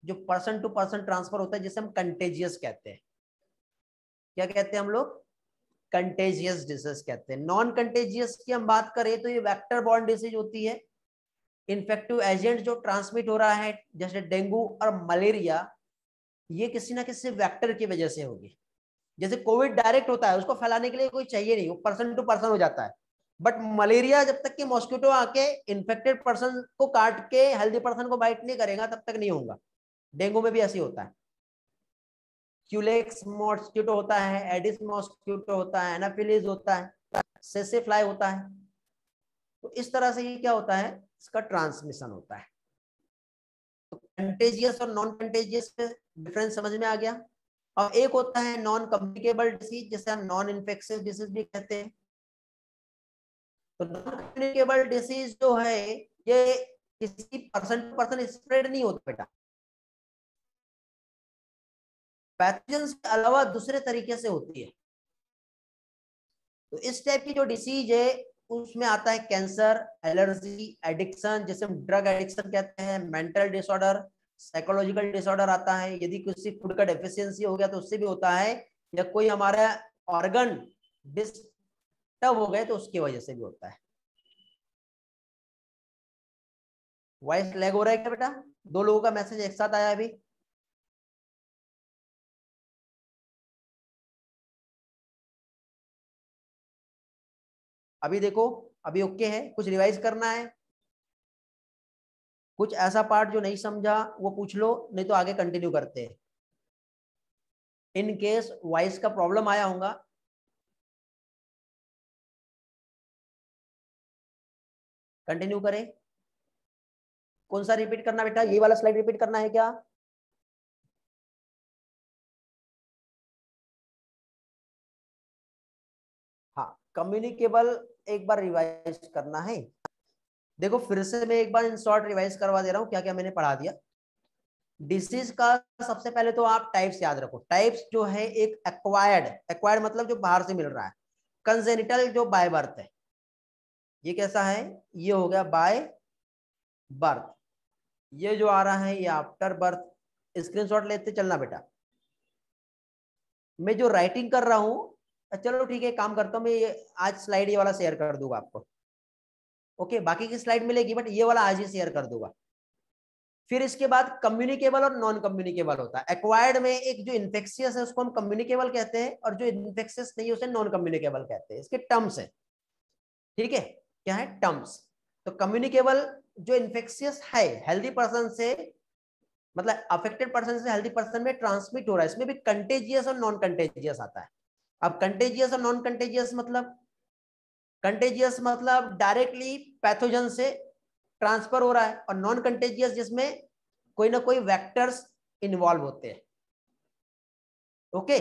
जो पर्सन टू पर्सन ट्रांसफर होता है, जिसे हम कंटेजियस कहते हैं। क्या कहते हैं हम लोग? कंटेजियस डिसीज कहते हैं। नॉन कंटेजियस की हम बात करें तो ये वेक्टर बॉर्न डिसीज होती है, इन्फेक्टिव एजेंट जो ट्रांसमिट हो रहा है जैसे डेंगू और मलेरिया, ये किसी ना किसी वेक्टर की वजह से होगी। जैसे कोविड डायरेक्ट होता है, उसको फैलाने के लिए कोई चाहिए नहीं, वो पर्सन टू पर्सन हो जाता है। बट मलेरिया जब तक कि मॉस्किटो आके इन्फेक्टेड पर्सन को काट के हेल्दी पर्सन को बाइट नहीं करेगा तब तक नहीं होगा। डेंगू में भी ऐसे होता है, क्यूलेक्स मॉस्किटो होता है, एडिस मॉस्किटो होता है, एनाफिलीज होता है, सेसे फ्लाई होता है। तो इस तरह से ये क्या होता है, इसका ट्रांसमिशन होता है। तो कंटेजियस और नॉन कंटेजियस में डिफरेंस समझ में आ गया। और एक होता है नॉन कम्युनिकेबल डिसीज, जिसे हम नॉन इन्फेक्शियस डिसीज भी कहते हैं। तो नॉन कम्युनिकेबल डिसीज जो है ये किसी पर्सन टू पर्सन स्प्रेड नहीं होता बेटा, पैथोजन के अलावा दूसरे तरीके से होती है। तो इस टाइप की जो डिसीज है उसमें आता है कैंसर, एलर्जी, एडिक्शन, जिसे हम ड्रग एडिक्शन कहते हैं, मेंटल डिसऑर्डर, साइकोलॉजिकल डिसऑर्डर आता है, यदि किसी फूड का डेफिशिएंसी हो गया तो उससे भी होता है, या कोई हमारा ऑर्गन डिस्टर्ब हो गए तो उसकी वजह से भी होता है। वॉइस लैग हो रहा है क्या बेटा? 2 लोगों का मैसेज एक साथ आया अभी। अभी देखो, अभी ओके है? कुछ रिवाइज करना है? कुछ ऐसा पार्ट जो नहीं समझा वो पूछ लो, नहीं तो आगे कंटिन्यू करते हैं। इन केस वॉइस का प्रॉब्लम आया होगा, कंटिन्यू करें। कौन सा रिपीट करना बेटा? ये वाला स्लाइड रिपीट करना है क्या? हाँ, कम्युनिकेबल एक बार रिवाइज करना है। देखो फिर से मैं एक बार इन शॉर्ट रिवाइज करवा दे रहा हूँ क्या क्या मैंने पढ़ा दिया। डिसीज का सबसे पहले तो आप टाइप्स याद रखो। टाइप्स जो है, एक एक्वायर्ड, एक्वायर्ड मतलब जो बाहर से मिल रहा है, कंजेनिटल जो बाय बर्थ है, ये कैसा है, ये हो गया बाय बर्थ। ये जो आ रहा है ये आफ्टर बर्थ। स्क्रीनशॉट लेते चलना बेटा। मैं जो राइटिंग कर रहा हूँ, चलो ठीक है काम करता हूँ मैं, ये आज स्लाइड ये वाला शेयर कर दूंगा आपको। ओके, बाकी की स्लाइड मिलेगी बट ये वाला आज ही शेयर कर दूंगा। फिर इसके बाद कम्युनिकेबल और नॉन कम्युनिकेबल होता है। एक्वायर्ड में एक जो इन्फेक्शियस है उसको हम कम्युनिकेबल कहते हैं, और जो इन्फेक्शियस नहीं है उसे नॉन कम्युनिकेबल कहते हैं। इसके टर्म्स है, ठीक है, क्या है टर्म्स। तो कम्युनिकेबल जो इन्फेक्शियस है हेल्दी पर्सन से मतलब अफेक्टेड पर्सन से हेल्दी पर्सन में ट्रांसमिट हो रहा है, इसमें भी कंटेजियस और नॉन कंटेजियस आता है। अब कंटेजियस और नॉन कंटेजियस मतलब, कंटेजियस मतलब डायरेक्टली पैथोजन से ट्रांसफर हो रहा है, और नॉन कंटेजियस जिसमें कोई ना कोई वेक्टर्स इन्वॉल्व होते हैं। ओके,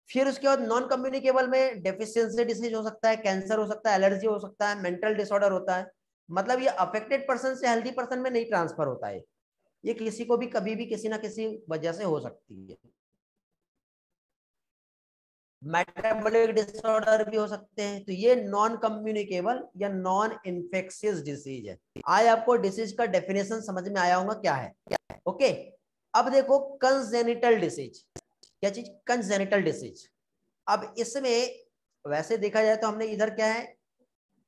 फिर उसके बाद नॉन कम्युनिकेबल में डेफिशिएंसी डिसीज हो सकता है, कैंसर हो सकता है, एलर्जी हो सकता है, मेंटल डिसऑर्डर होता है। मतलब ये अफेक्टेड पर्सन से हेल्दी पर्सन में नहीं ट्रांसफर होता है, ये किसी को भी कभी भी किसी ना किसी वजह से हो सकती है। मेटाबॉलिक डिसऑर्डर भी हो सकते हैं। तो ये नॉन कम्युनिकेबल या नॉन इन्फेक्शियस डिसीज है। आज आपको डिसीज का डेफिनेशन समझ में आया होगा क्या है। ओके, अब देखो कंजेनिटल डिसीज, क्या चीज, कंजेनिटल डिसीज। अब इसमें वैसे देखा जाए तो हमने इधर क्या है,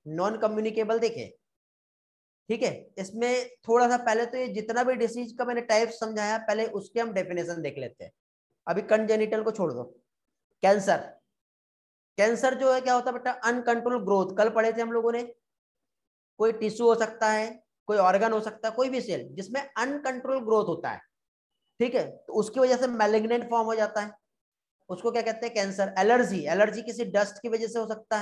नॉन कम्युनिकेबल देखे, ठीक है। इसमें थोड़ा सा पहले तो ये जितना भी डिसीज का मैंने टाइप समझाया, पहले उसके हम डेफिनेशन देख लेते हैं। अभी कंजेनिटल को छोड़ दो। कैंसर, कैंसर जो है क्या होता है बेटा, अनकंट्रोल ग्रोथ, कल पढ़े थे हम लोगों ने। कोई टिश्यू हो सकता है, कोई ऑर्गन हो सकता है, कोई भी सेल जिसमें अनकंट्रोल ग्रोथ होता है, ठीक है, तो उसकी वजह से मैलिग्नेंट फॉर्म हो जाता है, उसको क्या कहते हैं, कैंसर। एलर्जी, एलर्जी किसी डस्ट की वजह से हो सकता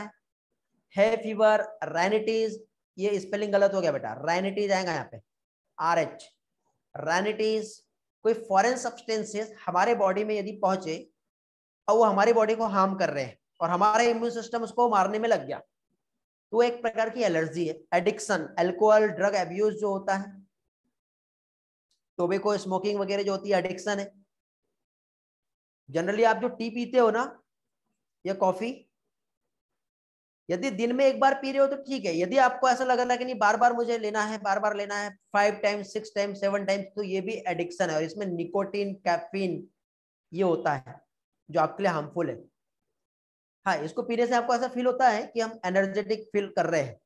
है फीवर, राइनिटीज, ये स्पेलिंग गलत हो गया बेटा, राइनिटीज आएगा यहाँ पे, RH, राइनिटीज। कोई फॉरेन सब्सटेंसेस हमारे बॉडी में यदि पहुंचे और वो हमारी बॉडी को हार्म कर रहे हैं और हमारा इम्यून सिस्टम उसको मारने में लग गया, तो एक प्रकार की एलर्जी है। एडिक्शन, अल्कोहल ड्रग अब्यूज जो होता है, टोबैको स्मोकिंग वगैरह जो होती है, एडिक्शन है। जनरली आप जो टी पीते हो ना या कॉफी, यदि दिन में एक बार पी रहे हो तो ठीक है, यदि आपको ऐसा लग रहा है कि नहीं बार बार मुझे लेना है, बार बार लेना है, 5 टाइम्स 6 टाइम्स 7 टाइम्स, तो ये भी एडिक्शन है, और इसमें निकोटीन कैफीन ये होता है जो आपके लिए हार्मफुल है। हाँ, इसको पीने से आपको ऐसा फील होता है कि हम एनर्जेटिक फील कर रहे हैं,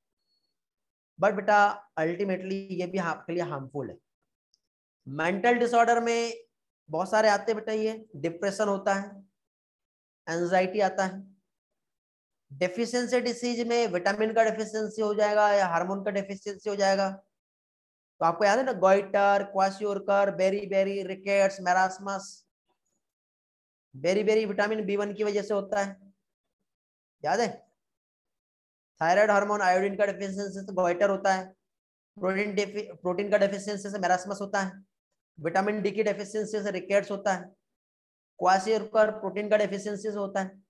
बट बेटा अल्टीमेटली ये भी आपके लिए हार्मफुल है। मेंटल डिसऑर्डर में बहुत सारे आते हैं बेटा, ये डिप्रेशन होता है, एंजाइटी आता है। डेफिशिएंसी डिसीज में विटामिन का डेफिशिएंसी हो जाएगा या हार्मोन का डेफिशिएंसी हो जाएगा। तो आपको याद है ना, goitre, kwashiorkor, beriberi, rickets, marasmus. Beriberi vitamin B1 की वजह से होता है, याद है। थायराइड हार्मोन आयोडीन का डेफिशिएंसी से गोइटर होता है। प्रोटीन का डेफिशिएंसी से मेरास्मस होता है। विटामिन D की डेफिशिएंसी से रिकेट्स होता है। क्वाशियोरकर प्रोटीन का डेफिशिएंसी से होता है।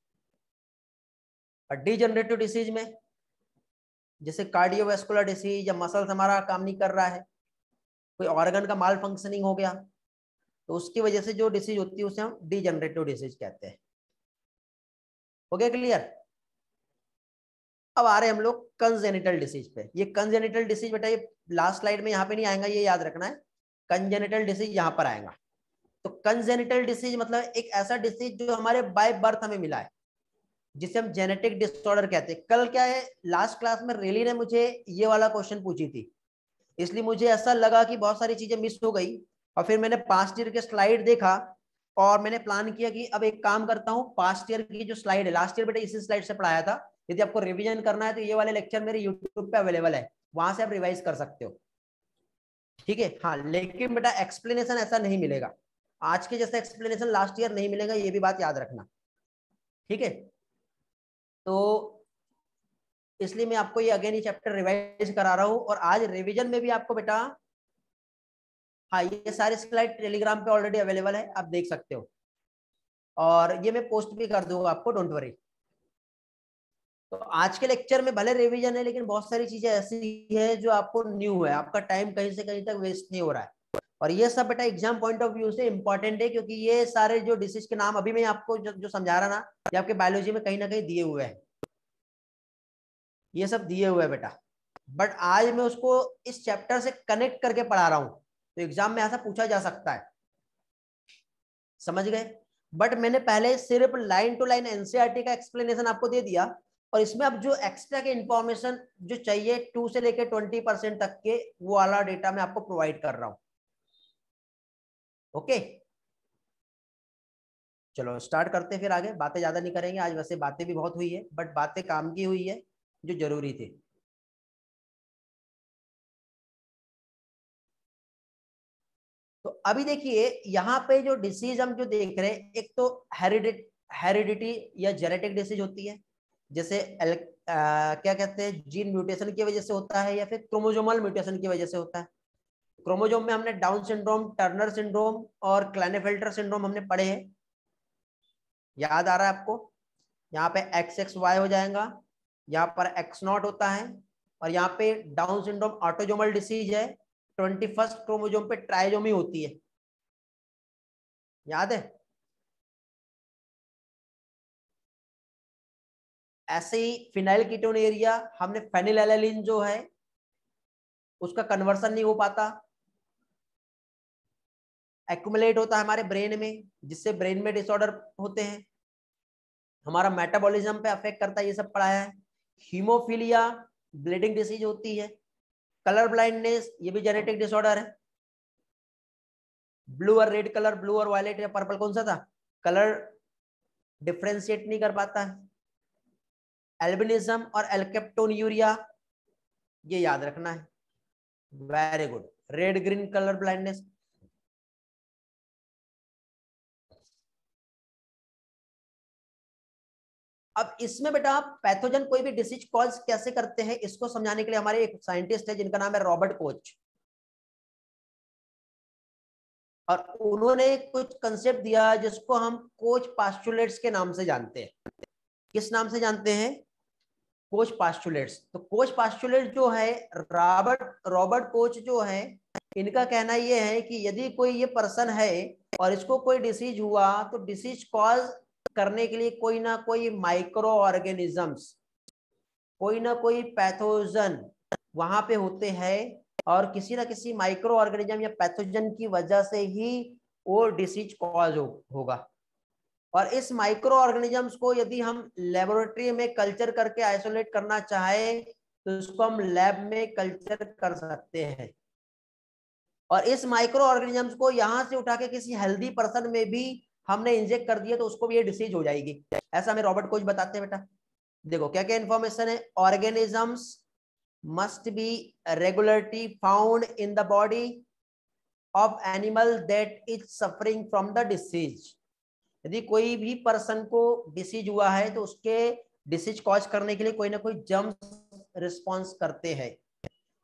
और डीजनरेटिव डिसीज में जैसे कार्डियोवास्कुलर डिसीज, या मसल्स हमारा काम नहीं कर रहा है, कोई ऑर्गन का माल फंक्शनिंग हो गया, तो उसकी वजह से जो डिसीज होती है उसे हम डीजनरेटिव डिसीज कहते हैं। हो गया क्लियर। अब आ रहे हम लोग कंजेनिटल डिसीज पे। ये कंजेनिटल डिसीज बेटा ये लास्ट स्लाइड में यहाँ पे नहीं आएगा, ये याद रखना है, कंजेनिटल डिसीज यहाँ पर आएगा। तो कंजेनिटल डिसीज मतलब एक ऐसा डिसीज जो हमारे बाय बर्थ हमें मिला है, जिसे हम जेनेटिक डिसऑर्डर कहते हैं। कल क्या है, लास्ट क्लास में रेली ने मुझे ये वाला क्वेश्चन पूछी थी, इसलिए मुझे ऐसा लगा कि बहुत सारी चीजें मिस हो गई, और फिर मैंने पास्ट ईयर के स्लाइड देखा और मैंने प्लान किया कि अब एक काम करता हूँ, पास्ट ईयर की जो स्लाइड है, लास्ट ईयर बेटा इसी स्लाइड से पढ़ाया था, यदि आपको रिवीजन करना है तो ये वाले लेक्चर मेरे यूट्यूब पे अवेलेबल है, वहां से आप रिवाइज कर सकते हो, ठीक है। हाँ, लेकिन बेटा एक्सप्लेनेशन ऐसा नहीं मिलेगा, आज के जैसा एक्सप्लेनेशन लास्ट ईयर नहीं मिलेगा, ये भी बात याद रखना, ठीक है। तो इसलिए मैं आपको ये अगेन ये चैप्टर रिवाइज करा रहा हूँ, और आज रिवीजन में भी आपको बेटा, हाँ ये सारे स्लाइड टेलीग्राम पे ऑलरेडी अवेलेबल है, आप देख सकते हो, और ये मैं पोस्ट भी कर दूंगा आपको, डोंट वरी। तो आज के लेक्चर में भले रिवीजन है, लेकिन बहुत सारी चीजें ऐसी है जो आपको न्यू है, आपका टाइम कहीं से कहीं तक वेस्ट नहीं हो रहा है, और ये सब बेटा एग्जाम पॉइंट ऑफ व्यू से इंपॉर्टेंट है, क्योंकि ये सारे जो डिसीज के नाम अभी मैं आपको जो समझा रहा ना, ये आपके बायोलॉजी में कहीं ना कहीं दिए हुए हैं, ये सब दिए हुए हैं बेटा, बट आज मैं उसको इस चैप्टर से कनेक्ट करके पढ़ा रहा हूं, तो एग्जाम में ऐसा पूछा जा सकता है, समझ गए। बट मैंने पहले सिर्फ लाइन टू लाइन एनसीईआरटी का एक्सप्लेनेशन आपको दे दिया, और इसमें अब जो एक्स्ट्रा के इंफॉर्मेशन जो चाहिए 2 से लेकर 20% तक के, वो वाला डेटा मैं आपको प्रोवाइड कर रहा हूं। ओके, चलो स्टार्ट करते हैं, फिर आगे बातें ज्यादा नहीं करेंगे आज, वैसे बातें भी बहुत हुई है, बट बातें काम की हुई है जो जरूरी थी। तो अभी देखिए यहाँ पे जो डिसीज हम जो देख रहे हैं, एक तो हेरिडिटी या जेनेटिक डिसीज होती है, जैसे क्या कहते हैं, जीन म्यूटेशन की वजह से होता है या फिर क्रोमोजोमल म्यूटेशन की वजह से होता है। क्रोमोजोम में हमने डाउन सिंड्रोम, टर्नर सिंड्रोम और क्लाइनेफेल्टर सिंड्रोम हमने पढ़े हैं, याद आ रहा है आपको? यहाँ पे XXY हो जाएगा, यहाँ पर X0 होता है, और यहाँ पे डाउन सिंड्रोम ऑटोजोमल डिसीज है, 21st क्रोमोजोम पे ट्राइजोमी होती है, याद है? ऐसे ही फिनाइल कीटोनेरिया, हमने फेनिलएलनिन जो है उसका कन्वर्सन नहीं हो पाता, एक्यूमुलेट होता है हमारे ब्रेन में, जिससे ब्रेन में डिसऑर्डर होते हैं, हमारा मेटाबॉलिज्म पे अफेक्ट करता है, ये सब पढ़ाया है। हीमोफीलिया ब्लीडिंग डिसीज होती है। कलर ब्लाइंडनेस, ये भी जेनेटिक डिसऑर्डर है। ब्लू और रेड कलर, ब्लू और वायलेट या पर्पल, कौन सा था? कलर डिफ्रेंशिएट नहीं कर पाता है। एल्बिनिज्म और एल्केप्टोन्यूरिया, ये याद रखना है। Very good. Red green colour blindness. अब इसमें बेटा पैथोजन कोई भी डिसीज कॉज कैसे करते हैं, इसको समझाने के लिए हमारे एक साइंटिस्ट है जिनका नाम है रॉबर्ट कोच, और उन्होंने कुछ कंसेप्ट दिया जिसको हम कोच पास्टुलेट्स के नाम से जानते हैं। किस नाम से जानते हैं? Coach postulates. तो कोच पास्टुलेट जो है, रॉबर्ट कोच जो है, इनका कहना यह है कि यदि कोई ये पर्सन है और इसको कोई डिसीज हुआ, तो डिसीज कॉज करने के लिए कोई ना कोई माइक्रो ऑर्गेनिजम्स, कोई ना कोई पैथोजन वहां पे होते हैं, और किसी ना किसी माइक्रो ऑर्गेनिज्म या पैथोजन की वजह से ही वो डिसीज कॉज होगा। और इस माइक्रो ऑर्गेनिजम्स को यदि हम लेबोरेटरी में कल्चर करके आइसोलेट करना चाहे तो उसको हम लैब में कल्चर कर सकते हैं, और इस माइक्रो ऑर्गेनिजम्स को यहां से उठा के किसी हेल्दी पर्सन में भी हमने इंजेक्ट कर दिया तो उसको भी ये डिसीज हो जाएगी। ऐसा हमें रॉबर्ट कोच बताते हैं। बेटा देखो क्या क्या इंफॉर्मेशन है। Organisms must be regularly found in the body of animal that is suffering from the disease। यदि कोई भी पर्सन को डिसीज हुआ है तो उसके डिसीज कॉज करने के लिए कोई ना कोई जम्स रिस्पॉन्स करते हैं,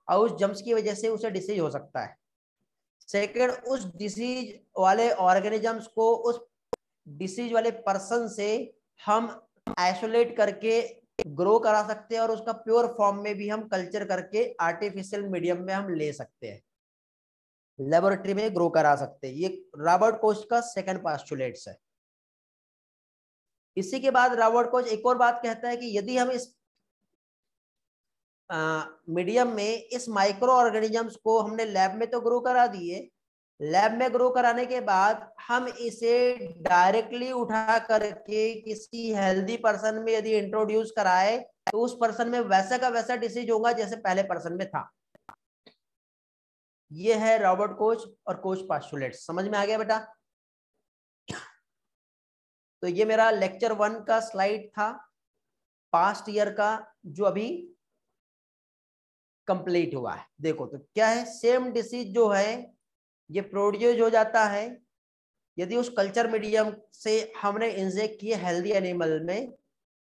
और उस जम्स की वजह से उसे डिसीज हो सकता है। सेकेंड, उस डिसीज वाले ऑर्गेनिजम्स को उस डिसीज वाले पर्सन से हम आइसोलेट करके ग्रो करा सकते हैं, और उसका प्योर फॉर्म में भी हम कल्चर करके आर्टिफिशियल मीडियम में हम ले सकते हैं, लेबोरेटरी में ग्रो करा सकते हैं। ये रॉबर्ट कोच का सेकंड पोस्टुलेट्स है। इसी के बाद रॉबर्ट कोच एक और बात कहता है कि यदि हम इस मीडियम में इस माइक्रो ऑर्गेनिजम्स को हमने लैब में तो ग्रो करा दिए, लैब में ग्रो कराने के बाद हम इसे डायरेक्टली उठा करके किसी हेल्दी पर्सन में यदि इंट्रोड्यूस कराए तो उस पर्सन में वैसा का वैसा डिसीज होगा जैसे पहले पर्सन में था। ये है रॉबर्ट कोच और कोच पोस्टुलेट। समझ में आ गया बेटा? तो ये मेरा लेक्चर 1 का स्लाइड था पास्ट ईयर का, जो अभी कंप्लीट हुआ है। देखो तो क्या है, सेम डिसीज जो है ये प्रोड्यूस हो जाता है यदि उस कल्चर मीडियम से हमने इंजेक्ट किए हेल्दी एनिमल में,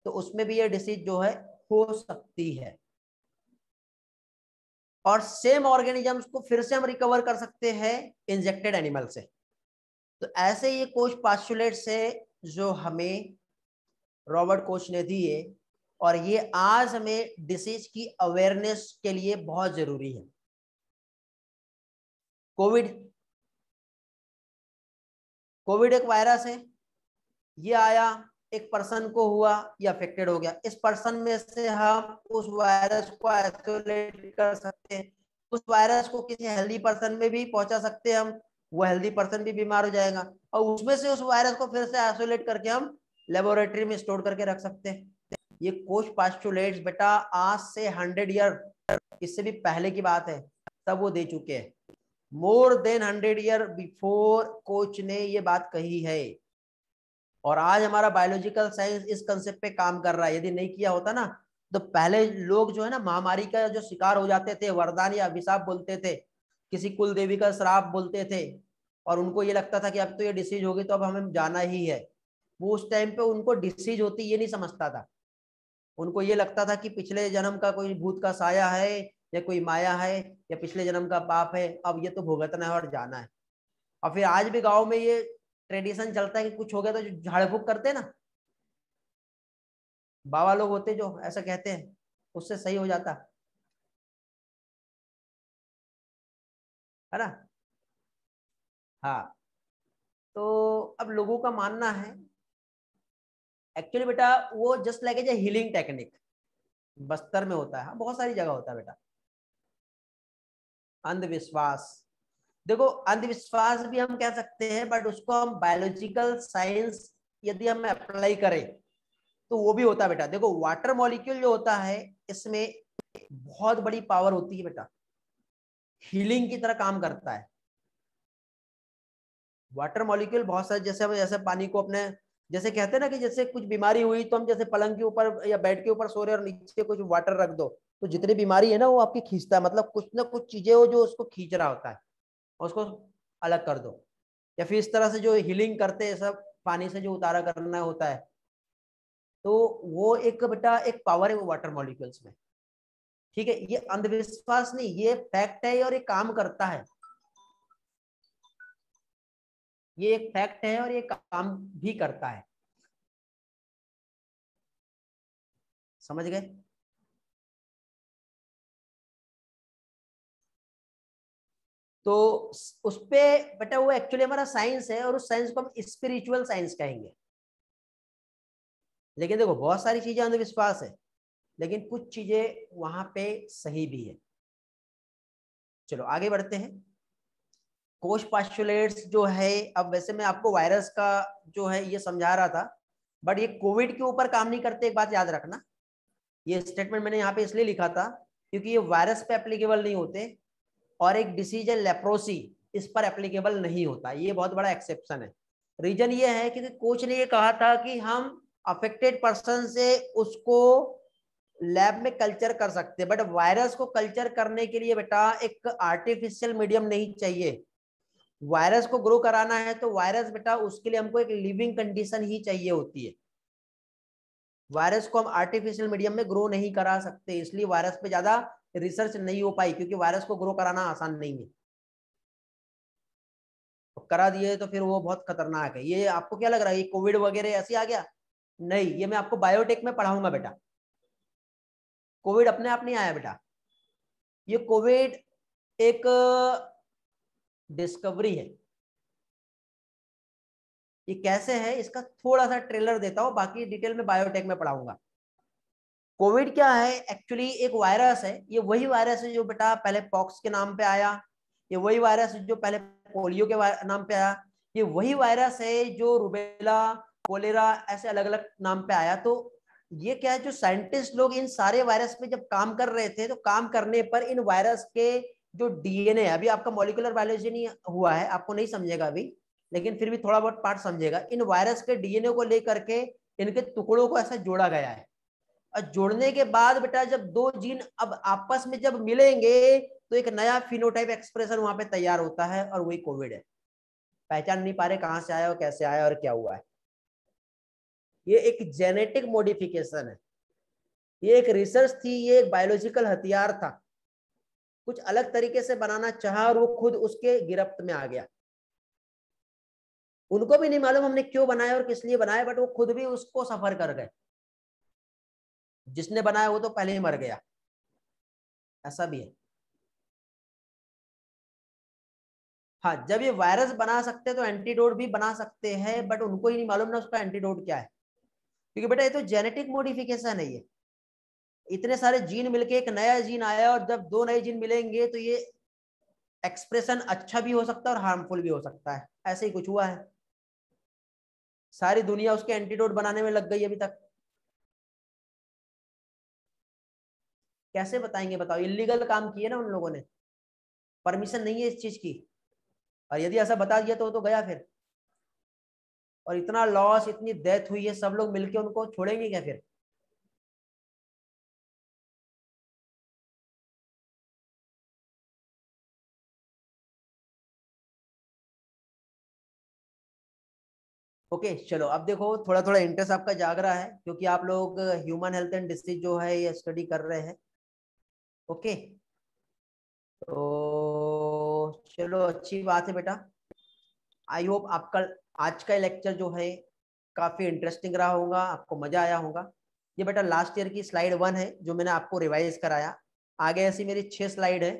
तो उसमें भी ये डिसीज जो है हो सकती है, और सेम ऑर्गेनिजम्स को फिर से हम रिकवर कर सकते हैं इंजेक्टेड एनिमल से। तो ऐसे ये कोच पोस्टुलेट्स है जो हमें रॉबर्ट कोच ने दिए, और ये आज हमें डिसीज की अवेयरनेस के लिए बहुत जरूरी है। कोविड एक वायरस है, ये आया, एक पर्सन को हुआ, ये अफेक्टेड हो गया, इस पर्सन में से हम उस वायरस को आइसोलेट कर सकते हैं, उस वायरस को किसी हेल्दी पर्सन में भी पहुंचा सकते हैं हम, वो हेल्दी पर्सन भी बीमार हो जाएगा, और उसमें से उस वायरस को फिर से आइसोलेट करके हम लेबोरेटरी में स्टोर करके रख सकते हैं। ये कोच पोस्टुलेट्स बेटा आज से 100 ईयर, इससे भी पहले की बात है, तब वो दे चुके हैं। More than 100 year before coach ने ये बात कही है, और आज हमारा बायोलॉजिकल साइंस इस कंसेप्ट पे काम कर रहा है। यदि नहीं किया होता ना, तो पहले लोग जो है ना महामारी का जो शिकार हो जाते थे, वरदान या अभिशाप बोलते थे, किसी कुल देवी का श्राप बोलते थे, और उनको ये लगता था कि अब तो ये डिसीज होगी तो अब हमें जाना ही है। वो उस टाइम पे उनको डिसीज होती ये नहीं समझता था, उनको ये लगता था कि पिछले जन्म का कोई भूत का साया है या कोई माया है या पिछले जन्म का पाप है, अब ये तो भुगतना है और जाना है। और फिर आज भी गांव में ये ट्रेडिशन चलता है कि कुछ हो गया तो जो झाड़ फूक करते हैं ना, बाबा लोग होते जो ऐसा कहते हैं, उससे सही हो जाता है ना। हाँ, तो अब लोगों का मानना है एक्चुअली बेटा वो just like a healing technique, Bastar में होता है, हाँ, बहुत सारी जगह होता है बेटा। अंधविश्वास, देखो अंधविश्वास भी हम कह सकते हैं, बट उसको हम बायोलॉजिकल साइंस यदि हम अप्लाई करें तो वो भी होता है बेटा। देखो वाटर मॉलिक्यूल जो होता है इसमें बहुत बड़ी पावर होती है बेटा, हीलिंग की तरह काम करता है वाटर मॉलिक्यूल। बहुत सारे जैसे हम जैसे पानी को अपने, जैसे कहते हैं ना कि जैसे कुछ बीमारी हुई तो हम जैसे पलंग के ऊपर या बेड के ऊपर सो रहे और नीचे कुछ वाटर रख दो तो जितनी बीमारी है ना वो आपकी खींचता है, मतलब कुछ ना कुछ चीजें हो जो उसको खींच रहा होता है और उसको अलग कर दो। या फिर इस तरह से जो हीलिंग करते हैं सब पानी से जो उतारा करना होता है, तो वो एक बेटा एक पावर है वो वाटर मॉलिक्यूल्स में। ठीक है, ये अंधविश्वास नहीं, ये फैक्ट है और ये काम करता है, ये एक फैक्ट है और ये काम भी करता है। समझ गए। तो उस पे बेटा वो एक्चुअली हमारा साइंस है और उस साइंस को हम स्पिरिचुअल साइंस कहेंगे। लेकिन देखो बहुत सारी चीजें अंधविश्वास है लेकिन कुछ चीजें वहां पे सही भी है। चलो आगे बढ़ते हैं। कोश पास्चुलेट्स जो है, अब वैसे मैं आपको वायरस का जो है ये समझा रहा था, बट ये कोविड के ऊपर काम नहीं करते, एक बात याद रखना। ये स्टेटमेंट मैंने यहाँ पे इसलिए लिखा था क्योंकि ये वायरस पे एप्लीकेबल नहीं होते और एक डिसीज है लेप्रोसी इस पर एप्लीकेबल नहीं होता, ये बहुत बड़ा एक्सेप्शन है। रीजन ये है क्योंकि कोच ने ये कहा था कि हम अफेक्टेड पर्सन से उसको लैब में कल्चर कर सकते हैं, बट वायरस को कल्चर करने के लिए बेटा एक आर्टिफिशियल मीडियम नहीं चाहिए। वायरस को ग्रो कराना है तो वायरस बेटा उसके लिए हमको एक लिविंग कंडीशन ही चाहिए होती है। वायरस को हम आर्टिफिशियल मीडियम में ग्रो नहीं करा सकते, इसलिए वायरस पे ज्यादा रिसर्च नहीं हो पाई क्योंकि वायरस को ग्रो कराना आसान नहीं है। तो करा दिए तो फिर वो बहुत खतरनाक है। ये आपको क्या लग रहा है ये कोविड वगैरह ऐसे आ गया? नहीं, ये मैं आपको बायोटेक में पढ़ाऊंगा बेटा। कोविड अपने आप नहीं आया बेटा, ये कोविड एक डिस्कवरी है। ये कैसे है इसका थोड़ा सा ट्रेलर देता हूं, बाकी डिटेल में बायोटेक में पढ़ाऊंगा। कोविड क्या है एक्चुअली, एक वायरस है। ये वही वायरस है जो बेटा पहले पॉक्स के नाम पे आया, ये वही वायरस है जो पहले पोलियो के नाम पे आया, ये वही वायरस है जो रुबेला कोलेरा ऐसे अलग अलग नाम पे आया। तो ये क्या है, जो साइंटिस्ट लोग इन सारे वायरस पे जब काम कर रहे थे तो काम करने पर इन वायरस के जो डीएनए, अभी आपका मॉलिक्यूलर बायोलॉजी नहीं हुआ है, आपको नहीं समझेगा अभी, लेकिन फिर भी थोड़ा बहुत पार्ट समझेगा। इन वायरस के डीएनए को लेकर के इनके टुकड़ों को ऐसा जोड़ा गया है और जोड़ने के बाद बेटा जब दो जीन अब आपस में जब मिलेंगे तो एक नया फिनोटाइप एक्सप्रेशन वहां पे तैयार होता है और वही कोविड है। पहचान नहीं पा रहे कहां से आया और कैसे आया और क्या हुआ है। ये एक जेनेटिक मॉडिफिकेशन है, ये एक रिसर्च थी, ये एक बायोलॉजिकल हथियार था, कुछ अलग तरीके से बनाना चाहा और वो खुद उसके गिरफ्त में आ गया। उनको भी नहीं मालूम हमने क्यों बनाया और किस लिए बनाया, बट वो खुद भी उसको सफर कर गए। जिसने बनाया वो तो पहले ही मर गया, ऐसा भी है। हाँ, जब ये वायरस बना सकते हैं तो एंटीडोट भी बना सकते हैं, बट उनको ही नहीं मालूम ना उसका एंटीडोट क्या है, क्योंकि बेटा ये तो जेनेटिक मॉडिफिकेशन है। ये इतने सारे जीन मिलके एक नया जीन आया और जब दो नए जीन मिलेंगे तो ये एक्सप्रेशन अच्छा भी हो सकता है और हार्मफुल भी हो सकता है, ऐसे ही कुछ हुआ है। सारी दुनिया उसके एंटीडोट बनाने में लग गई अभी तक। कैसे बताएंगे बताओ, इलीगल काम किए ना उन लोगों ने, परमिशन नहीं है इस चीज की, और यदि ऐसा बता दिया तो गया फिर। और इतना लॉस, इतनी डेथ हुई है, सब लोग मिलके उनको छोड़ेंगे क्या फिर? ओके चलो, अब देखो थोड़ा थोड़ा इंटरेस्ट आपका जाग रहा है क्योंकि आप लोग ह्यूमन हेल्थ एंड डिसीज जो है ये स्टडी कर रहे हैं। ओके, तो चलो अच्छी बात है बेटा। आई होप आपका आज का लेक्चर जो है काफी इंटरेस्टिंग रहा होगा, आपको मजा आया होगा। ये बेटा लास्ट ईयर की स्लाइड 1 है जो मैंने आपको रिवाइज कराया। आगे ऐसी मेरी 6 स्लाइड है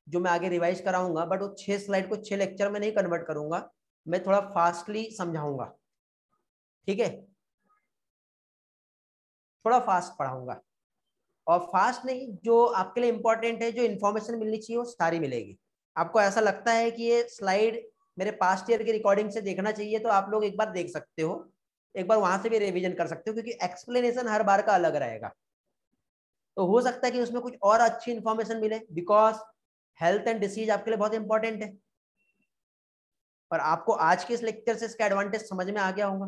जो मैं आगे रिवाइज कराऊंगा, बट वो 6 स्लाइड को 6 लेक्चर में नहीं कन्वर्ट करूंगा, मैं थोड़ा फास्टली समझाऊंगा। ठीक है, थोड़ा फास्ट पढ़ाऊंगा। और फास्ट नहीं, जो आपके लिए इंपॉर्टेंट है, जो इन्फॉर्मेशन मिलनी चाहिए वो सारी मिलेगी। आपको ऐसा लगता है कि ये स्लाइड मेरे पास्ट ईयर की रिकॉर्डिंग से देखना चाहिए तो आप लोग एक बार देख सकते हो, एक बार वहां से भी रिवीजन कर सकते हो, क्योंकि एक्सप्लेनेशन हर बार का अलग रहेगा। तो हो सकता है कि उसमें कुछ और अच्छी इन्फॉर्मेशन मिले, बिकॉज हेल्थ एंड डिसीज आपके लिए बहुत इंपॉर्टेंट है। और आपको आज के इस लेक्चर से इसका एडवांटेज समझ में आ गया होगा,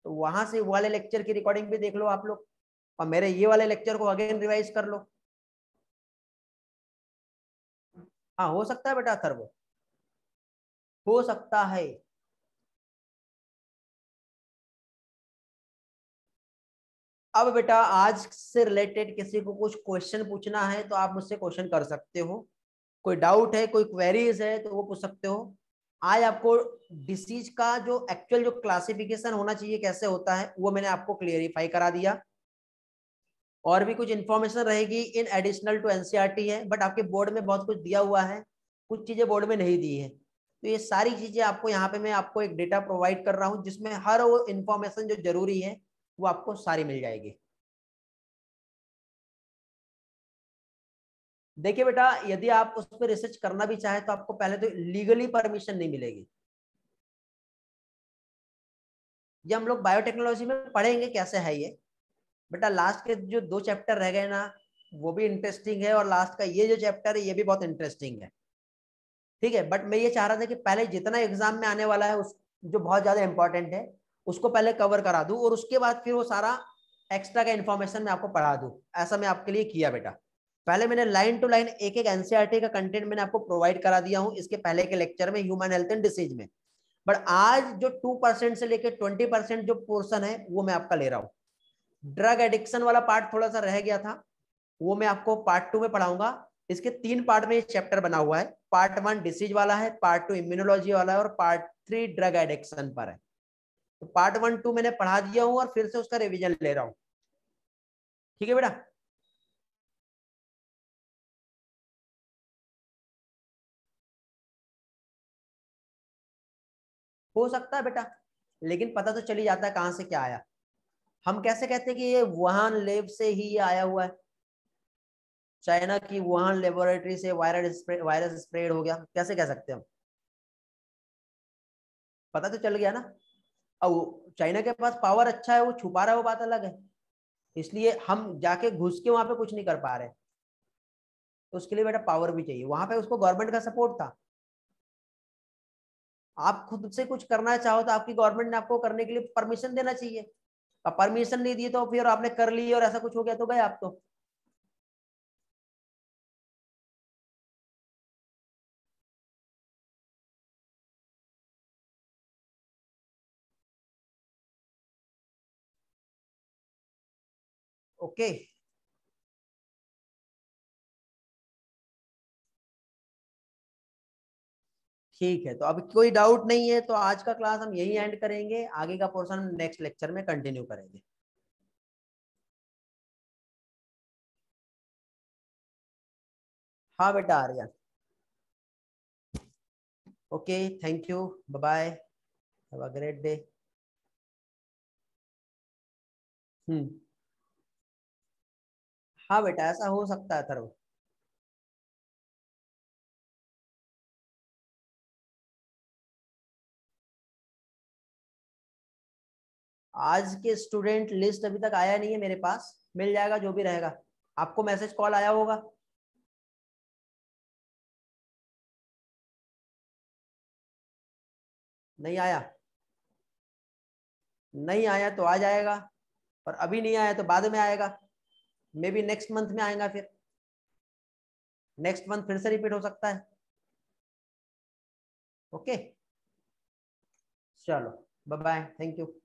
तो वहां से वाले लेक्चर की रिकॉर्डिंग भी देख लो आप लोग, और मेरे ये वाले लेक्चर को अगेन रिवाइज कर लो। हाँ हो सकता है बेटा सर, वो हो सकता है। अब बेटा आज से रिलेटेड किसी को कुछ क्वेश्चन पूछना है तो आप मुझसे क्वेश्चन कर सकते हो। कोई डाउट है, कोई क्वेरीज है तो वो पूछ सकते हो। आज आपको डिसीज का जो एक्चुअल जो क्लासिफिकेशन होना चाहिए कैसे होता है वो मैंने आपको क्लियरिफाई करा दिया। और भी कुछ इन्फॉर्मेशन रहेगी इन एडिशनल टू एनसीईआरटी है, बट आपके बोर्ड में बहुत कुछ दिया हुआ है, कुछ चीजें बोर्ड में नहीं दी है। तो ये सारी चीजें आपको यहाँ पे मैं आपको एक डेटा प्रोवाइड कर रहा हूँ जिसमें हर वो इन्फॉर्मेशन जो जरूरी है वो आपको सारी मिल जाएगी। देखिए बेटा, यदि आप उस पर रिसर्च करना भी चाहे तो आपको पहले तो लीगली परमिशन नहीं मिलेगी। ये हम लोग बायोटेक्नोलॉजी में पढ़ेंगे कैसे है ये। बेटा लास्ट के जो 2 चैप्टर रह गए ना, वो भी इंटरेस्टिंग है, और लास्ट का ये जो चैप्टर है ये भी बहुत इंटरेस्टिंग है। ठीक है, बट मैं ये चाह रहा था कि पहले जितना एग्जाम में आने वाला है उस जो बहुत ज्यादा इंपॉर्टेंट है उसको पहले कवर करा दूं, और उसके बाद फिर वो सारा एक्स्ट्रा का इन्फॉर्मेशन मैं आपको पढ़ा दूं। ऐसा मैं आपके लिए किया बेटा। पहले मैंने लाइन टू लाइन एक एक एनसीईआरटी का कंटेंट मैंने आपको प्रोवाइड करा दिया हूं इसके पहले के लेक्चर में ह्यूमन हेल्थ एंड डिसीज में। बट आज जो 2% से लेकर 20% जो पोर्शन है वो मैं आपका ले रहा हूँ। ड्रग एडिक्शन वाला पार्ट थोड़ा सा रह गया था, वो मैं आपको पार्ट 2 में पढ़ाऊंगा। इसके 3 पार्ट में ये चैप्टर बना हुआ है। पार्ट 1 डिसीज वाला है, पार्ट 2 इम्यूनोलॉजी वाला है, और पार्ट 3 ड्रग एडिक्शन पर है। तो पार्ट 1 2 मैंने पढ़ा दिया हूँ और फिर से उसका रिवीजन ले रहा हूँ। ठीक है बेटा। हो सकता है बेटा, लेकिन पता तो चली जाता है कहां से क्या आया। हम कैसे कहते हैं कि ये वुहान लैब से ही ये आया हुआ है, चाइना की वुहान लेबोरेटरी से वायरस स्प्रेड हो गया, कैसे कह सकते हैं हम? पता तो चल गया ना। अब चाइना के पास पावर अच्छा है, वो छुपा रहा है, वो बात अलग है। इसलिए हम जाके घुस के वहां पे कुछ नहीं कर पा रहे। तो उसके लिए बेटा पावर भी चाहिए, वहां पे उसको गवर्नमेंट का सपोर्ट था। आप खुद से कुछ करना चाहो तो आपकी गवर्नमेंट ने आपको करने के लिए परमिशन देना चाहिए। अब परमिशन नहीं दी तो फिर आपने कर ली और ऐसा कुछ हो गया तो गए आप तो। ओके ठीक है, तो अब कोई डाउट नहीं है तो आज का क्लास हम यही एंड करेंगे, आगे का पोर्शन नेक्स्ट लेक्चर में कंटिन्यू करेंगे। हाँ बेटा आ रहा। Okay, thank you, bye bye, have a great day. Hmm. हाँ बेटा ऐसा हो सकता है थर्व। आज के स्टूडेंट लिस्ट अभी तक आया नहीं है मेरे पास, मिल जाएगा जो भी रहेगा। आपको मैसेज कॉल आया होगा? नहीं आया? नहीं आया तो आ जाएगा, और अभी नहीं आया तो बाद में आएगा। मे बी नेक्स्ट मंथ में आएगा, फिर नेक्स्ट मंथ फिर से रिपीट हो सकता है। ओके चलो। Bye bye, thank you.